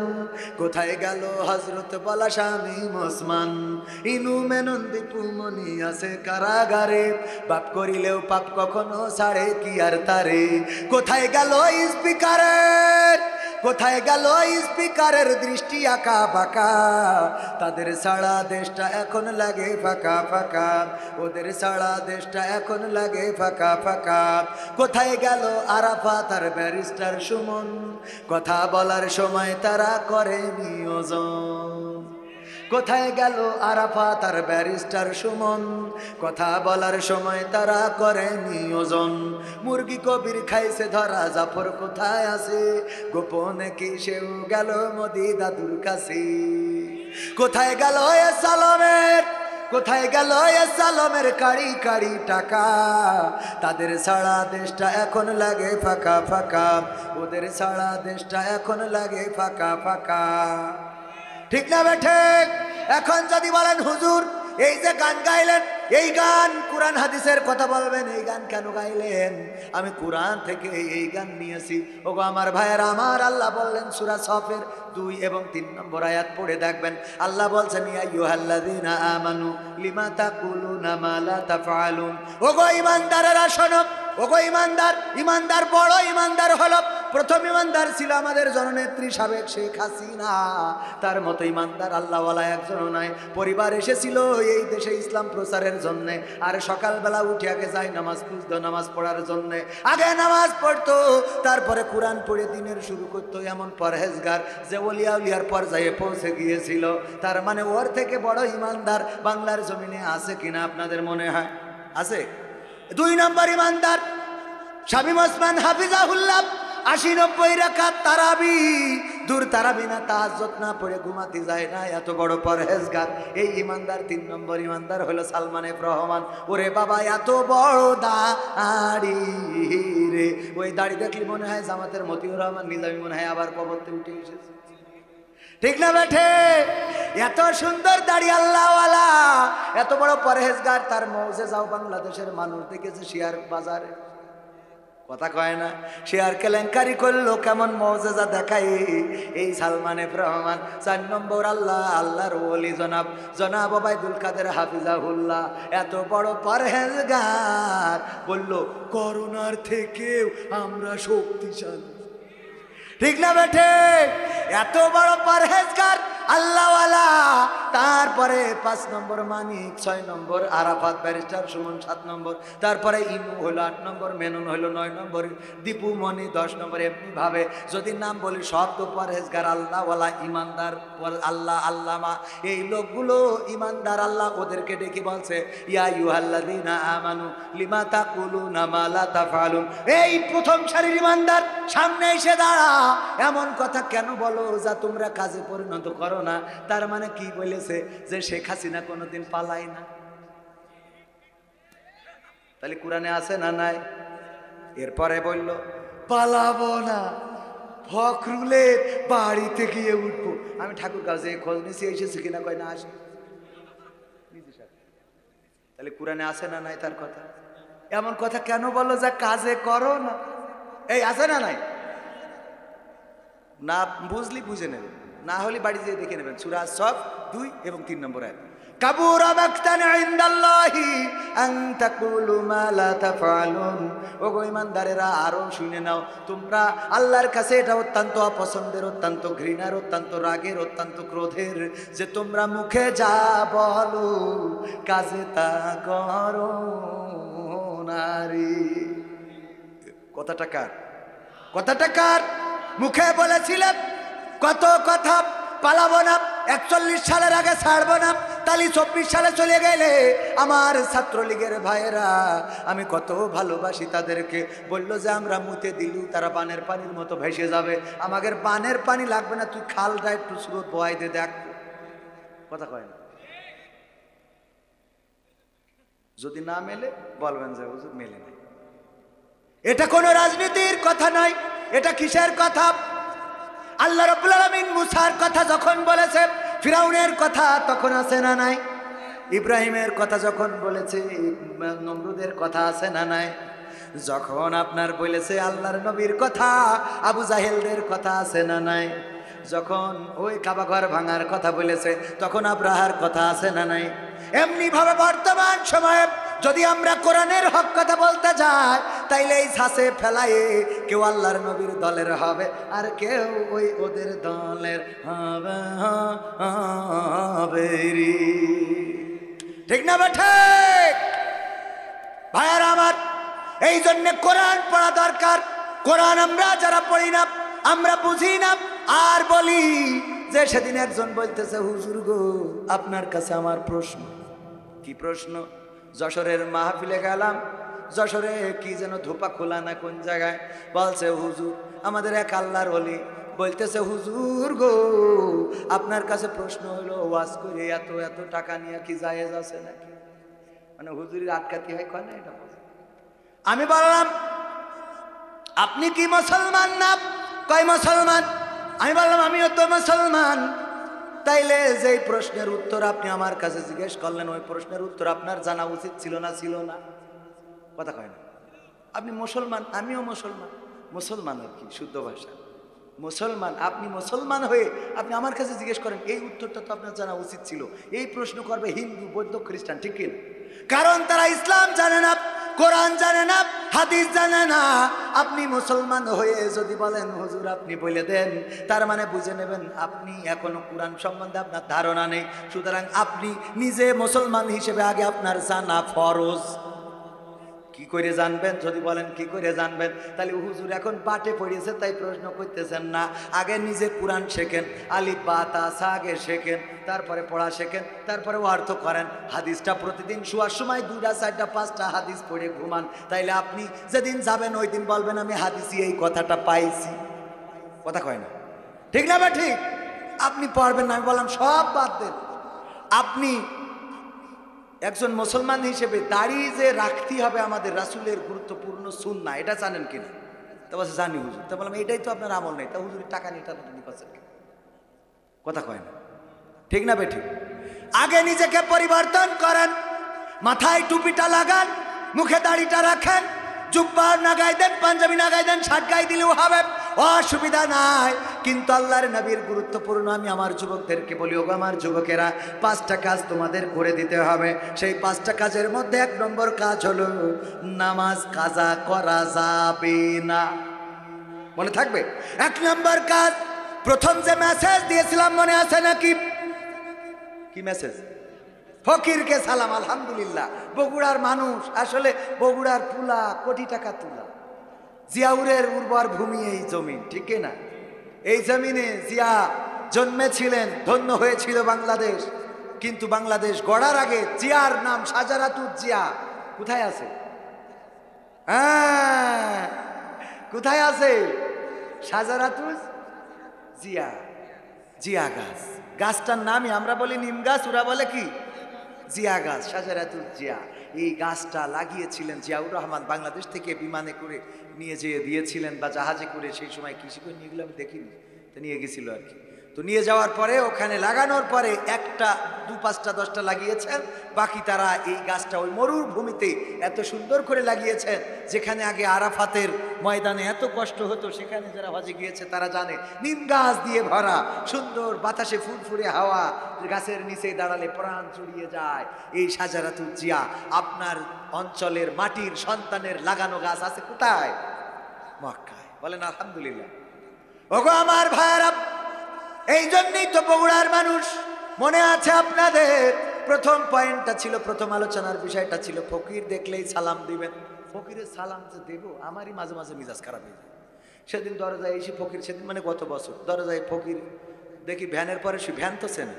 কোথায় গেল হজরত বলা স্বামী ওসমান? ইনু মেনন দীপুমণি আছে কারাগারে, পাপ করিলেও পাপ কখনো ছাড়ে কি আর তারে। কোথায় গেল স্পিকারের, কোথায় গেল স্পিকারের দৃষ্টি আঁকা বাঁকা, তাদের ছাড়া দেশটা এখন লাগে ফাঁকা ফাঁকা, ওদের ছাড়া দেশটা এখন লাগে ফাঁকা ফাঁকা। কোথায় গেল আরাফাত আর ব্যারিস্টার সুমন, কথা বলার সময় তারা করে নিয়োজন? কোথায় গেল আরাফাত আর ব্যারিস্টার সুমন, কথা বলার সময় তারা করে নিয়োজন? মুরগি কবির খাইছে ধরা, জাফর কোথায় আছে, গোপনে কি সেও গেল মোদি দাদুর কাছে? কোথায় গেল এ সালমের, কোথায় গেল এ সালমের কাড়ি কাড়ি টাকা, তাদের ছাড়া দেশটা এখন লাগে ফাঁকা ফাঁকা, ওদের ছাড়া দেশটা এখন লাগে ফাঁকা ফাঁকা। ঠিক না বেঠে? এখন যদি বলেন হুজুর এই যে গান গাইলেন, এই গান কোরআন হাদিসের কথা বলবেন, এই গান কেন গাইলেন? আমি কোরআন থেকে এই গান নিয়েছি। ওগো আমার ভাইয়েরা আমার, আল্লাহ বললেন সূরা সফের 2 এবং 3 নম্বর আয়াত পড়ে দেখবেন। আল্লাহ বলছেন ইয়া আইয়ুহাল্লাযীনা আমানু লিমা তাকুলুনা মা লা তাফআলুন। ওগো ঈমানদারেরা শোনো, ওগো ঈমানদার, ঈমানদার বড় ঈমানদার হলো, প্রথম ঈমানদার ছিল আমাদের জননেত্রী সাবেক শেখ হাসিনা, তার মতো ঈমানদার আল্লাহওয়ালা একজনও নাই। পরিবার এসেছিল এই দেশে ইসলাম প্রচারের জন্যে, আর সকালবেলা উঠে আগে যাই নামাজ খুঁজতো, নামাজ পড়ার জন্যে, আগে নামাজ পড়তো, তারপরে কোরআন পড়ে দিনের শুরু করতো। এমন পরহেজগার যে ওলিয়া উলিয়ার পর্যায়ে পৌঁছে গিয়েছিল। তার মানে ওর থেকে বড় ঈমানদার বাংলার জমিনে আছে কিনা আপনাদের মনে হয়? আছে? 2 নম্বর ঈমানদার শামীম ওসমান হাফিজাহুল্লাহ, 80-90 রাকাত তারাবি, দূর তারাবি না, তাহাজ্জুদ না পড়ে ঘুমাতে যায় না, এত বড় পরহেজগার এই ঈমানদার। 3 নম্বর ঈমানদার হলো সালমান এফ রহমান। ওরে বাবা এত বড় দাড়ি রে, ওই দাড়ি দেখলে মনে হয় জামাতের মতিউর রহমান নিজামী মনে হয় আবার কবরতে উঠে এসেছে। ঠিক না বেঠে? এত সুন্দর দাড়ি আল্লাহওয়ালা, এত বড় পরহেজগার, তার মৌজেজাও বাংলাদেশের মানুষ দেখেছে শেয়ার বাজারে। কথা কয় না। সে আর কেলেঙ্কারি করলো, কেমন মওজেজা দেখাই এই সালমান এফ রহমান। 4 নম্বর আল্লাহর ওলি জনাব ওবায়দুল কাদের হাফিজাহুল্লাহ, এত বড় পরহেজগার, বলল করোনার থেকেও আমরা শক্তিশালী। ঠিক না বেঠে? এত বড় পরহেজগার আল্লাহওয়ালা। তারপরে 5 নম্বর মানিক, 6 নম্বর আরাফাত ব্যারিস্টার সুমন, 7 নম্বর, তারপরে ইনু হলো 8 নম্বর, মেনন হলো 9 নম্বর, দীপু মনি 10 নম্বর। এমনি ভাবে যদি নাম বলি সব তো পরহেজগার, আল্লাহওয়ালা, ইমানদার। আল্লাহ আল্লামা, এই লোকগুলো ইমানদার। আল্লাহ ওদেরকে ডেকে বলছে ইয়া আইয়ুহাল্লাযীনা আমানু লিমা তাকুলুনা মা লা তাফআলুন। এই প্রথম সারির ইমানদার সামনে এসে দাঁড়া, এমন কথা কেন বলো যা তোমরা কাজে পরিণত করো না। তার মানে কি বলেছে? যে শেখ হাসিনা কোনোদিন পালায় না। তাহলে কোরআনে আছে না নাই? এরপরে বলল পালাবো না, ফখরুলের বাড়িতে গিয়ে উঠবো। আমি ঠাকুর কাছে খোঁজ নিয়েছি এসেছে কিনা, কয় না আসে। তাহলে কোরআনে আছে না নাই তার কথা? এমন কথা কেন বলো যা কাজে করো না? এই আছে না নাই? না বুঝলি বুঝে নেবেন, না হলে বাড়ি যেয়ে দেখে নেবেন। সূরা সফ 2 এবং 3 নম্বর আয়াত। কাবুরা মাকতান ইনদাল্লাহি আন তাকুলু মা লা তাফআলুন। ওগো ঈমানদারেরা, আরো শুনে নাও, তোমরা আল্লাহর কাছে এটা অত্যন্ত অপছন্দের, অত্যন্ত ঘৃণার, অত্যন্ত রাগের, অত্যন্ত ক্রোধের, যে তোমরা মুখে যা বলো কাজে তা করো না রে। কথাটা কার? কথাটা কার? মুখে বলেছিলেন কত কথা, পালাবো না, 41 সালের আগে ছাড়বো না। তালি 24 সালে চলে গেলে আমার ছাত্রলীগের ভাইয়েরা, আমি কত ভালোবাসি তাদেরকে, বললো যে আমরা মুতে দিলু তারা বানের পানির মতো ভেসে যাবে। আমাদের বানের পানি লাগবে না, তুই খালটা একটু স্রোত বহাই দে, দেখ। কথা কয় না? যদি না মেলে বলবেন যে হুজুর মেলে নাই। এটা কোনো রাজনীতির কথা নয়, এটা কিসের কথা? আল্লাহ রাব্বুল আলামিন মুসার কথা যখন বলেছে, ফিরাউনের কথা তখন আছে না নাই? ইব্রাহিমের কথা যখন বলেছে, নমরুদের কথা আছে না নাই? যখন আপনার বলেছে আল্লাহর নবীর কথা, আবু জাহেলদের কথা আছে না নাই? যখন ওই কাবা ঘর ভাঙার কথা বলেছে, তখন আব্রাহার কথা আছে না নাই? এমনি ভাবে বর্তমান সময়ে যদি আমরা কোরআনের হক কথা বলতে যাই, তাইলে এই ছাসে ফেলায়ে কেউ আল্লাহর নবীর দলের হবে, আর কেউ ওই ওদের দলের হবে। ঠিক না বেঠে ভাইয়ার আমার? এই জন্য কোরআন পড়া দরকার। কোরআন আমরা যারা পড়ি না, আমরা বুঝি না, আর বলি যে সেদিন একজন বলতেছে হুজুর গো আপনার কাছে আমার প্রশ্ন। কি প্রশ্ন? যশোরের মাহফিলে গেলাম, যশোরে কি যেন ধোপা খোলা না কোন জায়গায়, বলছে হুজুর আমাদের এক আল্লাহর ওলি বলতেছে হুজুর গো আপনার কাছে প্রশ্ন হলো, ওয়াজ করে এত এত টাকা নিয়ে কি জায়েজ আছে নাকি? মানে হুজুরের আটকাতি হয় কয় না এটা। আমি বললাম আপনি কি মুসলমান না? কয় মুসলমান। আমি বললাম আমিও তো মুসলমান। তাইলে যেই প্রশ্নের উত্তর আপনি আমার কাছে জিজ্ঞেস করলেন, ওই প্রশ্নের উত্তর আপনার জানা উচিত ছিল না? ছিল না? কথা কয় না? আপনি মুসলমান, আমিও মুসলমান। মুসলমান আর কি শুদ্ধ ভাষা মুসলমান। আপনি মুসলমান হয়ে আপনি আমার কাছে জিজ্ঞেস করেন, এই উত্তরটা তো আপনার জানা উচিত ছিল। এই প্রশ্ন করবে হিন্দু, বৌদ্ধ, খ্রিস্টান, ঠিক কিনা? কারণ তারা ইসলাম জানে না, কোরআন জানে না, হাদিস জানে না। আপনি মুসলমান হয়ে যদি বলেন হুজুর আপনি বলে দেন, তার মানে বুঝে নেবেন আপনি এখনো কোরআন সম্বন্ধে আপনার ধারণা নেই। সুতরাং আপনি নিজে মুসলমান হিসেবে আগে আপনার জানা ফরজ। কি করে জানবেন? যদি বলেন কি করে জানবেন, তাহলে হুজুর এখন পাটে পড়িয়েছে তাই প্রশ্ন করতেছেন না। আগে নিজে কোরআন শেখেন, আলিফ বা তা সা আগে শেখেন, তারপরে পড়া শেখেন, তারপরে অর্থ করেন। হাদিসটা প্রতিদিন শোয়ার সময় 2টা 4টা 5টা হাদিস পড়ে ঘুমান। তাইলে আপনি যেদিন যাবেন ওই দিন বলবেন আমি হাদিসে এই কথাটা পাইছি। কথা কয় না? ঠিক না বা ঠিক? আপনি পড়বেন না। আমি বললাম সব বাদ দেন। আপনি একজন মুসলমান হিসেবে দাড়ি যে রাখতে হবে আমাদের রাসূলের গুরুত্বপূর্ণ সুন্নাহ, এটা জানেন কিনা? তা বলছে জানি হুজুর। তা বললাম এটাই তো আপনার আমল নেই, তা হুজুরের টাকা নিয়ে টানাটানি করছেন। কথা কয় না? ঠিক না বেঠিক? আগে নিজেকে পরিবর্তন করেন, মাথায় টুপিটা লাগান, মুখে দাড়িটা রাখেন, জুব্বা নাগাই দেন, পাঞ্জাবি নাগাই দেন, শার্ট গায়ে দিলেও হবে, অসুবিধা নাই। কিন্তু আল্লাহর নবীর গুরুত্বপূর্ণ আমি আমার যুবকদেরকে বলি, ওগো আমার যুবকেরা, 5টা কাজ তোমাদের করে দিতে হবে। সেই 5টা কাজের মধ্যে 1 নম্বর কাজ হলো নামাজ কাজা করা যাবে না। মনে থাকবে? 1 নম্বর কাজ। প্রথম যে মেসেজ দিয়েছিলাম মনে আছে নাকি? কি মেসেজ? ফকিরকে সালাম। আলহামদুলিল্লাহ, বগুড়ার মানুষ, আসলে বগুড়ার পুলা কোটি টাকা তুলা, জিয়াউরের উর্বর ভূমি এই জমিন, ঠিক না? এই জমিনে জিয়া জন্মেছিলেন, ধন্য হয়েছিল বাংলাদেশ। কিন্তু বাংলাদেশ গড়ার আগে জিয়ার নাম শাহজারাতুজ জিয়া কোথায় আছে? হ্যাঁ, কোথায় আছে শাহজারাতুজ জিয়া? জিয়া গাছ, গাছটার নামই আমরা বলি নিম গাছ, ওরা বলে কি? জিয়া গাছ, শাহজারাতুজ জিয়া। এই গাছটা লাগিয়েছিলেন জিয়াউর রহমান, বাংলাদেশ থেকে বিমানে করে নিয়ে যেয়ে দিয়েছিলেন, বা জাহাজে করে, সেই সময় কৃষি করে নিয়ে গেলে আমি দেখিনি, তো নিয়ে গেছিল আর কি। তো নিয়ে যাওয়ার পরে ওখানে লাগানোর পরে 1টা 2 5টা 10টা লাগিয়েছেন, বাকি তারা এই গাছটা ওই মরুভূমিতে এত সুন্দর করে লাগিয়েছেন, যেখানে আগে আরাফাতের ময়দানে এত কষ্ট হতো, সেখানে যারা হজে গিয়েছে তারা জানে, নিম গাছ দিয়ে ভরা, সুন্দর বাতাসে ফুরফুরে হাওয়া, গাছের নিচে দাঁড়ালে প্রাণ জুড়িয়ে যায়। এই শাহজারাতুজ জিয়া আপনার অঞ্চলের মাটির সন্তানের লাগানো গাছ আছে কোথায়? মক্কায়। বলেন আলহামদুলিল্লাহ। ওগো আমার ভাইরা, এই জন্যই তো বগুড়ার মানুষ, মনে আছে আপনাদের প্রথম পয়েন্টটা ছিল, প্রথম আলোচনার বিষয়টা ছিল ফকির দেখলেই সালাম দিবেন। ফকিরের সালাম যে দেব, আমারই মাঝে মাঝে মিজাজ খারাপ হয়ে যায়। সেদিন দরজায় এসে ফকির, সেদিন মানে গত বছর দরজায় ফকির দেখি, ভ্যানের পরে শুয়ে, ভ্যান তো চেনে,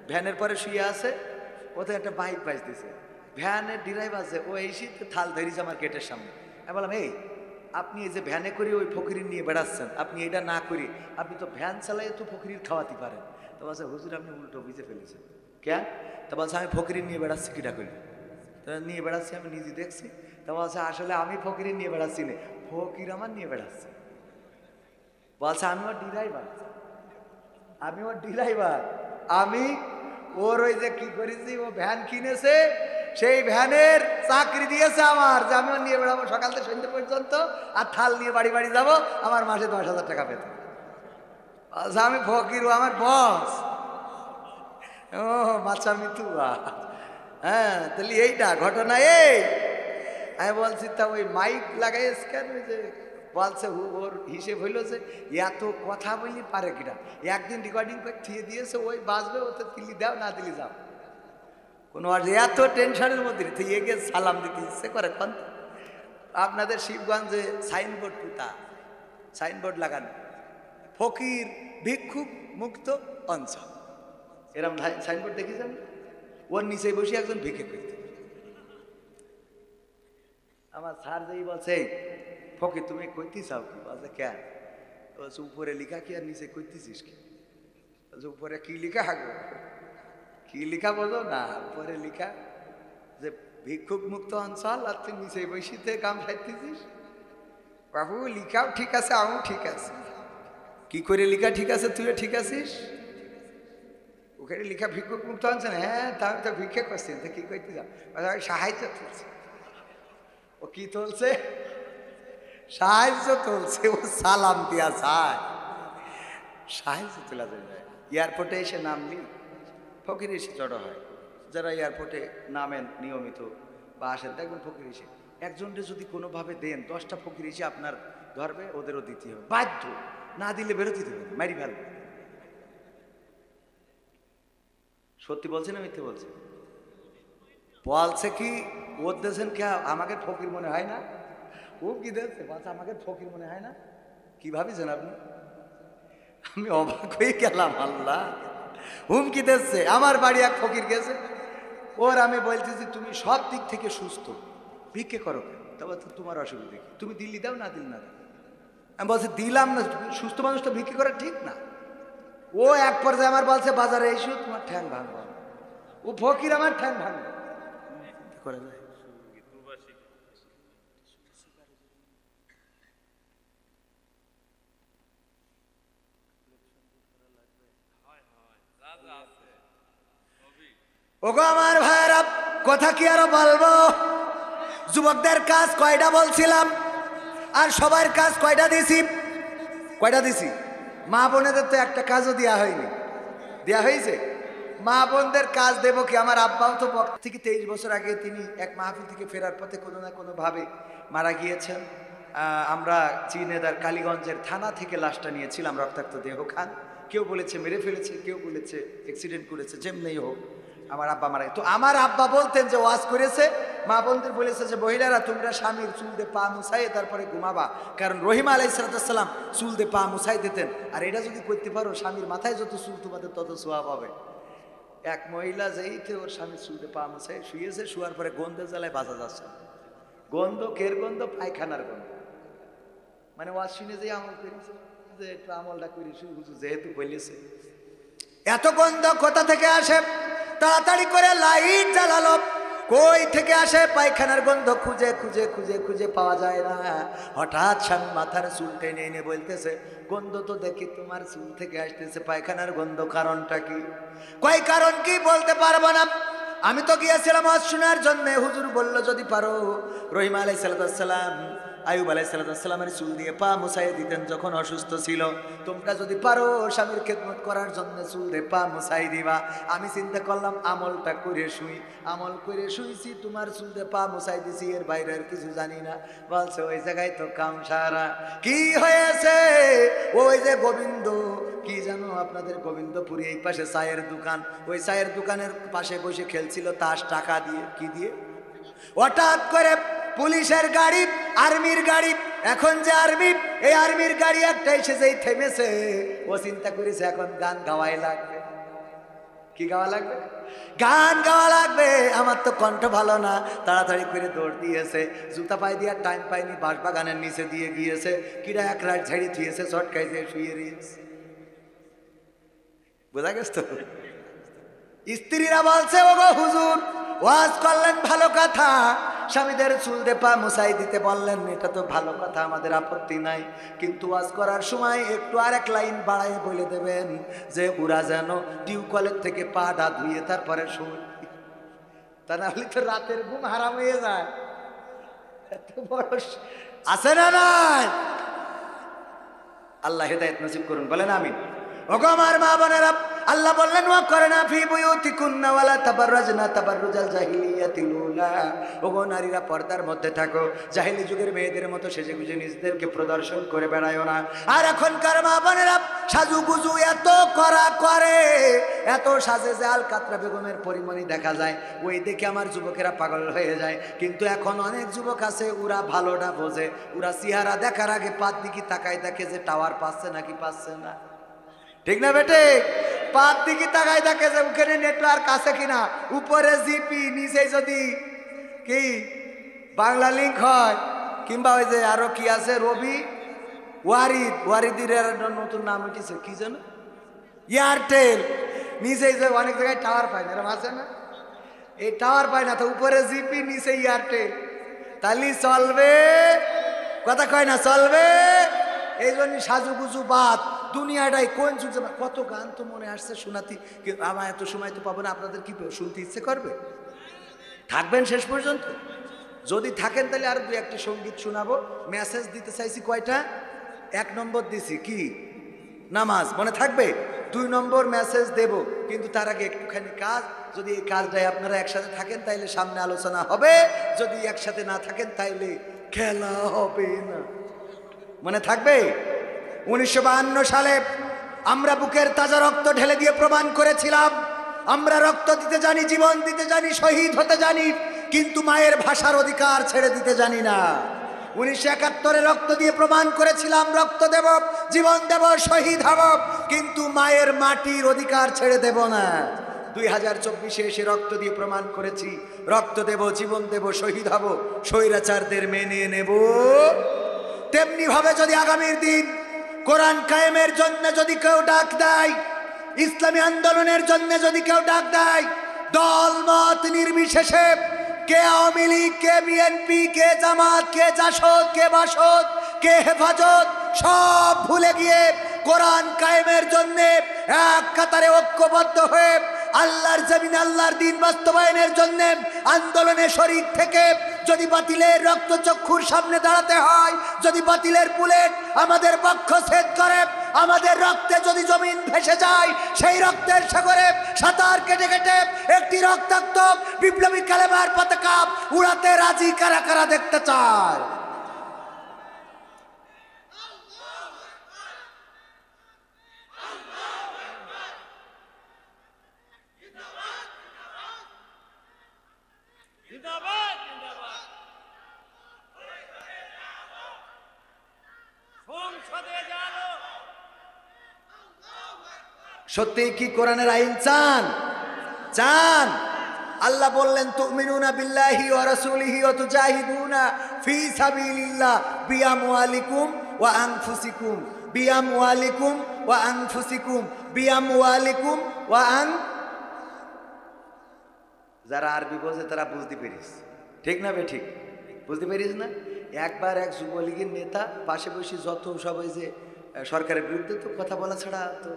ভ্যানের পরে শুয়ে আছে, ওতে একটা বাইক বাজতেছে, ভ্যানের ড্রাইভার আছে, ও এসে থাল ধরিছে আমার গেটের সামনে। আমি বললাম, এই আপনি এই যে ভ্যানে করে ওই ফকির নিয়ে বেড়াচ্ছেন, আপনি এটা না করি আপনি তো ভ্যান চালাইয়ে তো ফকির খাওয়াতে পারেন। তো বলছে, হুজুর আপনি উল্টো বুঝে ফেলেছেন। কেন? তা বলছে, আমি ফকির নিয়ে বেড়াচ্ছি কিটা করি? তা নিয়ে বেড়াচ্ছি, আমি নিজে দেখছি। তা বলছে, আসলে আমি ফকির নিয়ে বেড়াচ্ছি না, ফকির আমার নিয়ে বেড়াচ্ছে। বলছে, আমি ওর ড্রাইভার, আমি ওর ড্রাইভার, আমি ওর ওই যে কি করেছি, ও ভ্যান কিনেছে, সেই ভ্যানের চাকরি দিয়েছে আমার, যে আমি নিয়ে বেড়াবো সকাল থেকে সন্ধ্যে পর্যন্ত, আর থাল নিয়ে বাড়ি বাড়ি যাবো, আমার মাসে 10,000 টাকা পেত। আচ্ছা, আমি ফকির, ও আমার বস। ও মাছা মিতু। হ্যাঁ, তাহলে এইটা ঘটনা। এই আমি বলছি, তা ওই মাইক লাগাইস কেন? ওই যে বলছে, ওর হিসেব হইল যে এত কথা বলি পারে কিনা, একদিন রেকর্ডিং করে থিয়ে দিয়েছে, ওই বাজবে, ওতে দিলি দাও, না দিলি যাও। কোনো এত টেনশনের মধ্যে থেকে গিয়ে সালাম দিতে ইচ্ছে করে। কোন আপনাদের শিবগঞ্জে সাইনবোর্ড পুতা, সাইনবোর্ড লাগানো, ফকির ভিক্ষুক মুক্ত অঞ্চল, এরম সাইনবোর্ড দেখেছেন? ওর নিচে বসে একজন ভিক্ষে করতে, আমার স্যার যেই বলছে, ফকির তুমি কইতে চাও কি? বলছে, কেন? বলছে, উপরে লিখা কি আর নিচে কইতেছিস কি? বলছে, উপরে কি লিখা? কি লিখা বলো না? উপরে লিখা যে ভিক্ষুক মুক্ত অঞ্চল, আর তুই নিচে বসিতে কাম সাইতেছিস। বাবু লিখাও ঠিক আছে, আমিও ঠিক আছে। কি করে লিখা ঠিক আছে? তুইও ঠিক আছিস? ওখানে লিখা ভিক্ষুক মুক্ত অঞ্চল। হ্যাঁ, তা আমি তো ভিক্ষা করছি, তো কি করতে যাও? সাহায্য তুলছে। ও কি তুলছে? সাহায্য তুলছে। ও সালাম দিয়া যায়, সাহায্য তোলা যায়। এয়ারপোর্টে এসে নামলি ফকির এসে জড়ো হয়, যারা এয়ারপোর্টে নামেন নিয়মিত বা আসেন, দেখবেন ফকির এসে একজনকে যদি কোনোভাবে দেন, 10টা ফকির এসে আপনার ধরবে, ওদেরও দিতে হবে, বাধ্য, না দিলে বেরোতে দেবে, মারি ফেলবে। সত্যি বলছে না মিথ্যে বলছে? বলছে কি, ওর দেশেন কে আমাকে ফকির মনে হয় না? ও কি দেখছে, বলছে আমাকে ফকির মনে হয় না? কি ভাবিছেন আপনি? আমি অবাক হয়ে গেলাম। আল্লাহ, হুমকি দিচ্ছে। আমার বাড়ি এক ফকির গেছে, ওর আমি বলতেছি তুমি সব দিক থেকে সুস্থ, ভিক্ষে করো। তা বলছে, তোমার অসুবিধা কি? তুমি দিল্লি দাও, না দিল না দাও। আমি বলছি, দিলাম না, সুস্থ মানুষটা ভিক্ষে করা ঠিক না। ও এক পর্যায়ে আমার বলছে, বাজারে এসো, তোমার ঠ্যাং ভাঙবো। ও ফকির, আমার ঠ্যাং ভাঙবো করা যায়? ওগো আমার ভাইয়েরা, কথা কি আরো বলবো? যুবকদের কাজ কয়টা বলছিলাম, আর সবার কাজ কয়টা দিছি? কয়টা দিছি? মা বোনেদের তো একটা কাজও দেওয়া হয়নি। দেওয়া হয়েছে? মা বোনদের কাজ দেব কি? আমার আব্বাও তো থেকে 23 বছর আগে তিনি এক মাহফিল থেকে ফেরার পথে কোনো না কোনো ভাবে মারা গিয়েছেন। আমরা চীনেদার কালীগঞ্জের থানা থেকে লাশটা নিয়েছিলাম, রক্তাক্ত দেহ খান। কেউ বলেছে মেরে ফেলেছে, কেউ বলেছে অ্যাক্সিডেন্ট করেছে, যেমনি হোক আমার আব্বা মারা। তো আমার আব্বা বলতেন যে ওয়াজ করেছে, মা বোনদের বলেছে যে মহিলারা তোমরা স্বামীর চুল দিয়ে পা মুছাই তারপরে ঘুমাবা, কারণ রহিম আলাইহিস সালাম চুল দিয়ে পা মুছাই দিতেন। আর এটা যদি করতে পারো স্বামীর মাথায় যত চুল তোমাদের তত সোয়াব হবে। এক মহিলা যেইতে ওর স্বামীর চুল দিয়ে পা মুছাই শুয়েছে, শুয়ার পরে গন্ধে জ্বালায় বাজা যাচ্ছে। গন্ধ কের গন্ধ? পায়খানার গন্ধ। মানে ওয়াজ শুনে যে আমল করেছে, যে একটু আমলটা করি হুজুর যেহেতু বলেছে। এত গন্ধ কোথা থেকে আসে? তাড়াতাড়ি করে লাইট জ্বালালো। কই থেকে আসে? পায়খানার গন্ধ খুঁজে খুঁজে খুঁজে খুঁজে পাওয়া যায় না। হঠাৎ স্বামী মাথার চুল টেনে এনে বলতেছে, গন্ধ তো দেখি তোমার চুল থেকে আসতেছে, পায়খানার গন্ধ, কারণটা কি? কয় কারণ কি বলতে পারবো না, আমি তো গিয়েছিলাম ওয়াজ শোনার জন্য। হুজুর বলল যদি পারো, রহিম আলাইহিস সালাম আইয়ুব আলাইহিস সালামের চুল দিয়ে পা মুছাই দিতেন যখন অসুস্থ ছিল। তোমরা যদি পারো স্বামীর খেদমত করার জন্য চুল দিয়ে পা মুছাই দিবা। আমি চিন্তা করলাম আমলটা করে শুই, আমল করে শুইছি, তোমার চুল দিয়ে পা মুছাই দিছি, এর বাইরে আর কিছু জানি না। বলছে ওই জায়গায় তো কাম সারা। কি হয়েছে? ওই যে গোবিন্দ, কি জানো আপনাদের গোবিন্দপুরে এই পাশে চায়ের দোকান, ওই চায়ের দোকানের পাশে বসে খেলছিল তাস, টাকা দিয়ে। কি দিয়ে? হঠাৎ করে পুলিশের গাড়ি, আর্মির গাড়ি, এখন যে আর্মি, এই আর্মির গাড়ি একটা এসে যেই থেমেছে, ও চিন্তা করেছে এখন গান গাওয়াই লাগবে। কি গাওয়া লাগবে? গান গাওয়া লাগবে। আমার তো কণ্ঠ ভালো না, তাড়াতাড়ি করে দৌড় দিয়েছে, জুতা পায়ে দিয়ে টাইম পায়নি, বাঁশবাগানের নিচে দিয়ে গিয়েছে, কিরা এক রাত ঝাড়ি থুয়েছে, চটকাই দিয়ে শুয়ে রয়েছে। বোঝা গেছে তো? স্ত্রীরা বলছে ওগো হুজুর ওয়াজ করলেন ভালো কথা, স্বামীদের চুল দিয়ে পা মুছাই দিতে বললেন, এটা তো ভালো কথা, আমাদের আপত্তি নাই, কিন্তু ওয়াজ করার সময় একটু আর এক লাইন বাড়াই বলে দেবেন যে ওরা যেন টিউবওয়েলের থেকে পাটা ধুয়ে তারপরে শুন, তা না হলে তো রাতের ঘুম হারাম হয়ে যায়। এত বড় আছে না নাই? আল্লাহ হেদায়েত নসিব করুন, বলেন আমিন। ওগো আমার মা বোনেরা, আল্লাহ বললেন ওয়া করনা ফি বুয়ুতিকুন্না ওয়ালা তাবাররাজনা তাবাররুজাল জাহিলিয়াতিল উলা। ওগো নারীরা পর্দার মধ্যে থাকো, জাহিলি যুগের মেয়েদের মতো সেজেগুজে নিজেদেরকে প্রদর্শন করে বেড়ায়ও না। আর এখনকার মা বোনেরা সাজুগুজু এত করা করে, এত সাজে যে আল কাতরা বেগমের পরিমণি দেখা যায়, ওই দেখে আমার যুবকেরা পাগল হয়ে যায়। কিন্তু এখন অনেক যুবক আছে, ওরা ভালোটা বোঝে, ওরা চেহারা দেখার আগে পাত দিকে তাকায় দেখে যে টাওয়ার পাচ্ছে নাকি পাচ্ছে না। ঠিক না বেটে? পাত দিকে তাকায় দেখে যে ওখানে নেটওয়ার্ক আছে কিনা, উপরে জিপি, নিচে যদি কি বাংলা লিঙ্ক হয়, কিংবা ওই যে আরো কি আছে রবি ওয়ারিদের নতুন নাম উঠেছে কি যেন, এয়ারটেল, নিচে যে অনেক জায়গায় টাওয়ার পায় না, এরকম আছে না? এই টাওয়ার পায় না, তো উপরে জিপি নিচে এয়ারটেল, তাহলে চলবে? কথা কয় না চলবে? এই জন্য সাজুগুজু বাদ, দুনিয়াটাই কোন যুগ। কত গান তো মনে আসছে শোনাতে, কিন্তু আমার এত সময় তো পাবো না। আপনাদের কি শুনতে ইচ্ছে করবে? থাকবেন শেষ পর্যন্ত? যদি থাকেন তাহলে আরো দু একটা সঙ্গীত শোনাবো। মেসেজ দিতে চাইছি কয়টা? 1 নম্বর দিছি কি নামাজ, মনে থাকবে? 2 নম্বর মেসেজ দেব, কিন্তু তার আগে একটুখানি কাজ। যদি এই কাজটাই আপনারা একসাথে থাকেন তাইলে সামনে আলোচনা হবে, যদি একসাথে না থাকেন তাইলে খেলা হবে না। মনে থাকবে? 1952 সালে আমরা বুকের তাজা রক্ত ঢেলে দিয়ে প্রমাণ করেছিলাম আমরা রক্ত দিতে জানি, জীবন দিতে জানি, শহীদ হতে জানি, কিন্তু মায়ের ভাষার অধিকার ছেড়ে দিতে জানি না। 1971 রক্ত দিয়ে প্রমাণ করেছিলাম রক্ত দেব, জীবন দেব, শহীদ হব, কিন্তু মায়ের মাটির অধিকার ছেড়ে দেব না। 2024 এসে রক্ত দিয়ে প্রমাণ করেছি রক্ত দেব, জীবন দেব, শহীদ হব, স্বৈরাচারদের মেনে নেব। তেমনি ভাবে যদি আগামীর দিন কোরআন কায়েমের জন্য যদি কেউ ডাক দেয়, ইসলামী আন্দোলনের জন্য যদি কেউ ডাক দেয়, দল মত নির্বিশেষে, কে আওয়ামী লীগ, কে বিএনপি, কে জামাত, কে জাসদ, কে বাসদ, কে হেফাজত, সব ভুলে গিয়ে কোরআন কায়েমের জন্য এক কাতারে ঐক্যবদ্ধ হয়ে আল্লাহর জমিনে আল্লাহর দ্বীন বাস্তবায়নের জন্য আন্দোলনে শরীক থেকে যদি বাতিলের রক্তচক্ষুর সামনে দাঁড়াতে হয়, যদি বাতিলের বুলেট আমাদের বক্ষ ছেদ করে, আমাদের রক্তে যদি জমিন ভেসে যায়, সেই রক্তের সাগরে সাঁতার কেটে কেটে একটি রক্তাক্ত বিপ্লবী কালেমার পতাকা উড়াতে রাজি কারা কারা দেখতে চায়? সত্যি কি কোরআনের আইন চান? চান? আল্লাহ বললেন তুমিনুনা বিল্লাহি ওয়া রাসূলিহি ওয়া তুজাহিদুনা ফি সাবিলিল্লাহ বিআমওয়ালিকুম ওয়া আনফুসিকুম, বিআমওয়ালিকুম ওয়া আনফুসিকুম, বিআমওয়ালিকুম ওয়া আন। যারা আরবি বোঝে তারা বুঝতে পেরিস, ঠিক না বে ঠিক? বুঝতে পেরিস না? একবার এক যুবলীগের নেতা পাশে বসে যত সবাই যে সরকারের বিরুদ্ধে তো কথা বলা ছাড়া তো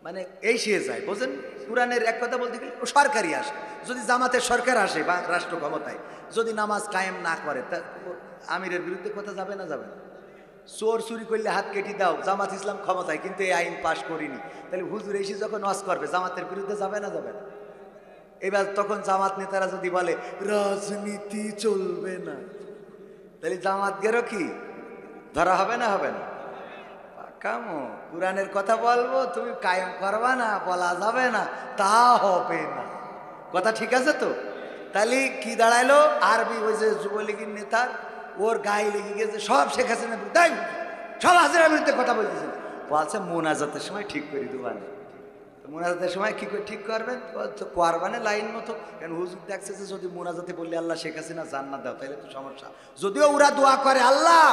মানে এই সে যায়, বোঝেন? কোরআনের এক কথা বলতে গেলে সরকারই আসে, যদি জামাতের সরকার আসে বা রাষ্ট্র ক্ষমতায়, যদি নামাজ কায়েম না করে তা আমিরের বিরুদ্ধে কথা যাবে না? যাবে না। চোর চুরি করলে হাত কেটে দাও, জামাত ইসলাম ক্ষমতায় কিন্তু এই আইন পাশ করিনি, তাহলে হুজুর এসে যখন ওয়াজ করবে জামাতের বিরুদ্ধে যাবে না? যাবে না। এবার তখন জামাত নেতারা যদি বলে রাজনীতি চলবে না, তাহলে জামাত গেরো কি ধরা হবে না? হবে না? কামো কোরআনের কথা বলবো, তুমি কায়েম করবা না, বলা যাবে না, তা হবে না। কথা ঠিক আছে তো? তাহলে কি দাঁড়াইলো? আরবি ওই যে যুবলীগের নেতার ওর গায়ে লেগে গেছে, সব শেখ হাসিনা তাই সব হাসিনার বিরুদ্ধে কথা বলতেছে, বলছে মোনাজাতের সময় ঠিক করে দেবেন। মোনাজাতের সময় কি করে ঠিক করবেন? করবানে লাইন মতো, কেন হুজুর দেখছে যে যদি মোনাজাতে বললে আল্লাহ শেখ হাসিনা জান্নাত দাও, তাহলে তো সমস্যা। যদিও ওরা দোয়া করে আল্লাহ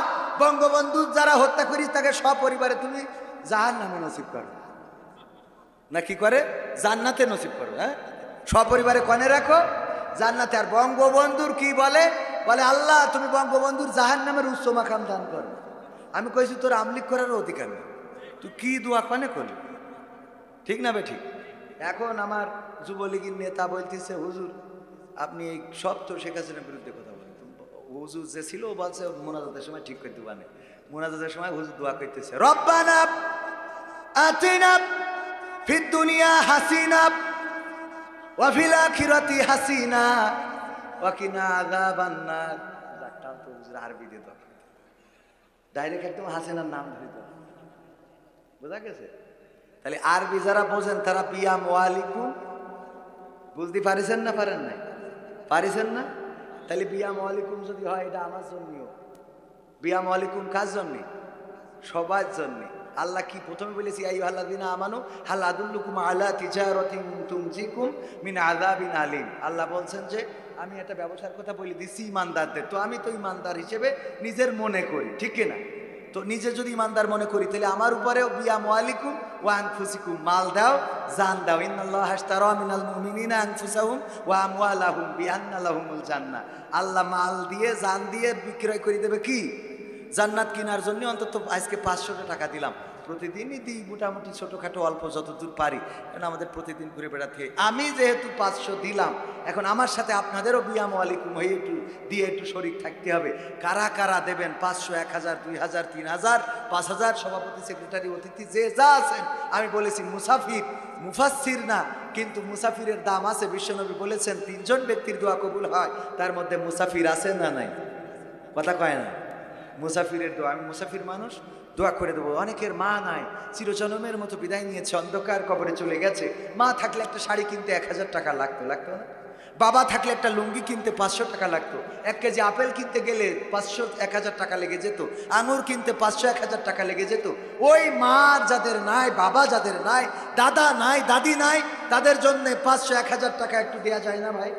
বঙ্গবন্ধু যারা হত্যা করিস তাকে সপরিবারে তুমি জাহান্নামে নসিব করো, না কি করে জান্নাতে নসিব করো। হ্যাঁ, সপরিবারে কনে রাখো জান্নাতে। আর বঙ্গবন্ধুর কি বলে? বলে আল্লাহ তুমি বঙ্গবন্ধুর জাহান্নামের উচ্চ মাকাম দান করো। আমি কইছি তোর আমলিক করার অধিকার নেই, তুই কি দোয়া কনে করলি? ঠিক না বে ঠিক? এখন আমার যুবলীগের নেতা বলতেছে হুজুর আপনি সব তো শেখ হাসিনার বিরুদ্ধে কথা বলেন। হুজুর যে ছিল ও বলছে মোনাজাতের সময় ঠিক করতে পারে, মোনাজাতের সময় হুজুর দোয়া করতেছে রব্বানা আতিনা ফিদ দুনিয়া হাসিনা ওয়া ফিল আখিরাতি হাসিনা ওয়া কিনা আযাবান নার। যাকটাও তো হুজুর আরবি দিয়ে দাও, ডাইরেক্ট একদম হাসিনার নাম ধরে দাও, বোঝা গেছে? তাহলে আরবি যারা বোঝেন তারা বিয়াম ওয়ালিকুম বুঝতে পারিছেন না? পারেন নাই? পারিছেন না? তাহলে বিয়াম ওয়ালিকুম যদি হয় এটা আমার জন্যও। বিয়াম ওয়ালিকুম কার জন্যে? সবার জন্যে। আল্লাহ কি প্রথমে বলেছি আইয়ুহাল্লাযীনা আমানু হাল আদুল্লুকুম আলা তিজারাতিন তুনজিকুম মিন আযাবিন আলিম। আল্লাহ বলছেন যে আমি একটা ব্যবসার কথা বলে দিছি ইমানদারদের, তো আমি তো ইমানদার হিসেবে নিজের মনে করি, ঠিক কিনা? তো নিজে যদি ইমানদার মনে করি তাহলে আমার উপরেও বিয়াম ওয়ালিকুম ওয়া আনফুসিকুম, মাল দাও জান দাও। ইন্নাল্লাহা আশতারা মিনাল মুমিনিনা আনফুসাহুম ওয়া আমওয়ালাহুম বিআন্না লাহুমুল জান্নাহ। আল্লাহ মাল দিয়ে জান দিয়ে বিক্রয় করে দেবে কি? জান্নাত কেনার জন্য অন্তত আজকে 500 টাকা দিলাম, প্রতিদিনই দিই মোটামুটি ছোটোখাটো অল্প যতদূর পারি, কারণ আমাদের প্রতিদিন ঘুরে বেড়াতে। আমি যেহেতু 500 দিলাম, এখন আমার সাথে আপনাদেরও বিয়াম ওয়ালিকুম হয়ে একটু দিয়ে একটু শরীক থাকতে হবে। কারা কারা দেবেন? 500, 1000, 2000, 3000, 5000, সভাপতি সেক্রেটারি অতিথি যে যা আছেন। আমি বলেছি মুসাফির, মুফাসসির না, কিন্তু মুসাফিরের দাম আছে। বিশ্বনবী বলেছেন 3 জন ব্যক্তির দোয়া কবুল হয়, তার মধ্যে মুসাফির আছে না নাই? কথা কয় না? মুসাফিরের দোয়া, আমি মুসাফির মানুষ, দোয়া করে দেবো। অনেকের মা নাই, চিরজনমের মতো বিদায় নিয়েছে, অন্ধকার কবরে চলে গেছে। মা থাকলে একটা শাড়ি কিনতে 1000 টাকা লাগতো, লাগতো না? বাবা থাকলে একটা লুঙ্গি কিনতে 500 টাকা লাগতো। 1 কেজি আপেল কিনতে গেলে 500-1000 টাকা লেগে যেত। আঙুর কিনতে 500-1000 টাকা লেগে যেত। ওই মা যাদের নাই, বাবা যাদের নাই, দাদা নাই, দাদি নাই, তাদের জন্য 500-1000 টাকা একটু দেয়া যায় না ভাই?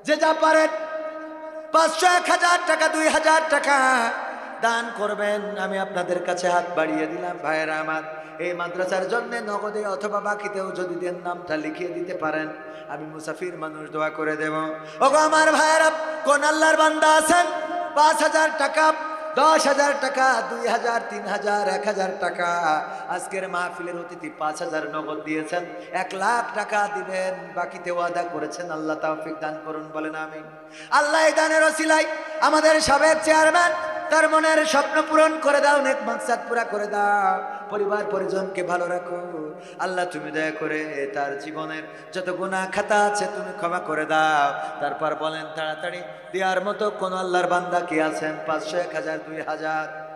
যে যা পারেন 500-1000 টাকা, 2000 টাকা দান করবেন। আমি আপনাদের কাছে হাত বাড়িয়ে দিলাম। ভাইয়েরা আমার, এই মাদ্রাসার জন্য নগদে অথবা বাকিতেও যদি দেন নামটা লিখিয়ে দিতে পারেন, আমি মুসাফির মানুষ দোয়া করে দেব। ওগো আমার ভাইয়েরা, কোন আল্লাহর বান্দা আছেন 5000 টাকা 10,000 টাকা, 2,000, 3,000, 1,000 টাকা। আজকের মাহফিলের অতিথি 5,000 নগদ দিয়েছেন, 1,00,000 টাকা দিবেন, বাকিতে ওয়াদা করেছেন। আল্লাহ তৌফিক দান করুন, বলেন আমিন। আল্লাহ এই দানের ওসিলায় আমাদের সাবেক চেয়ারম্যান তার মনের স্বপ্ন পূরণ করে দাও, নেক মাকসাদ পুরা করে দাও, পরিবার পরিজনকে ভালো রাখো। আল্লাহ তুমি দয়া করে তার জীবনের যত গুনাহ খাতা আছে তুমি ক্ষমা করে দাও। তারপর বলেন তাড়াতাড়ি দেওয়ার মতো কোন আল্লাহর বান্দা কি আছেন? 500, 1,000, 2,000?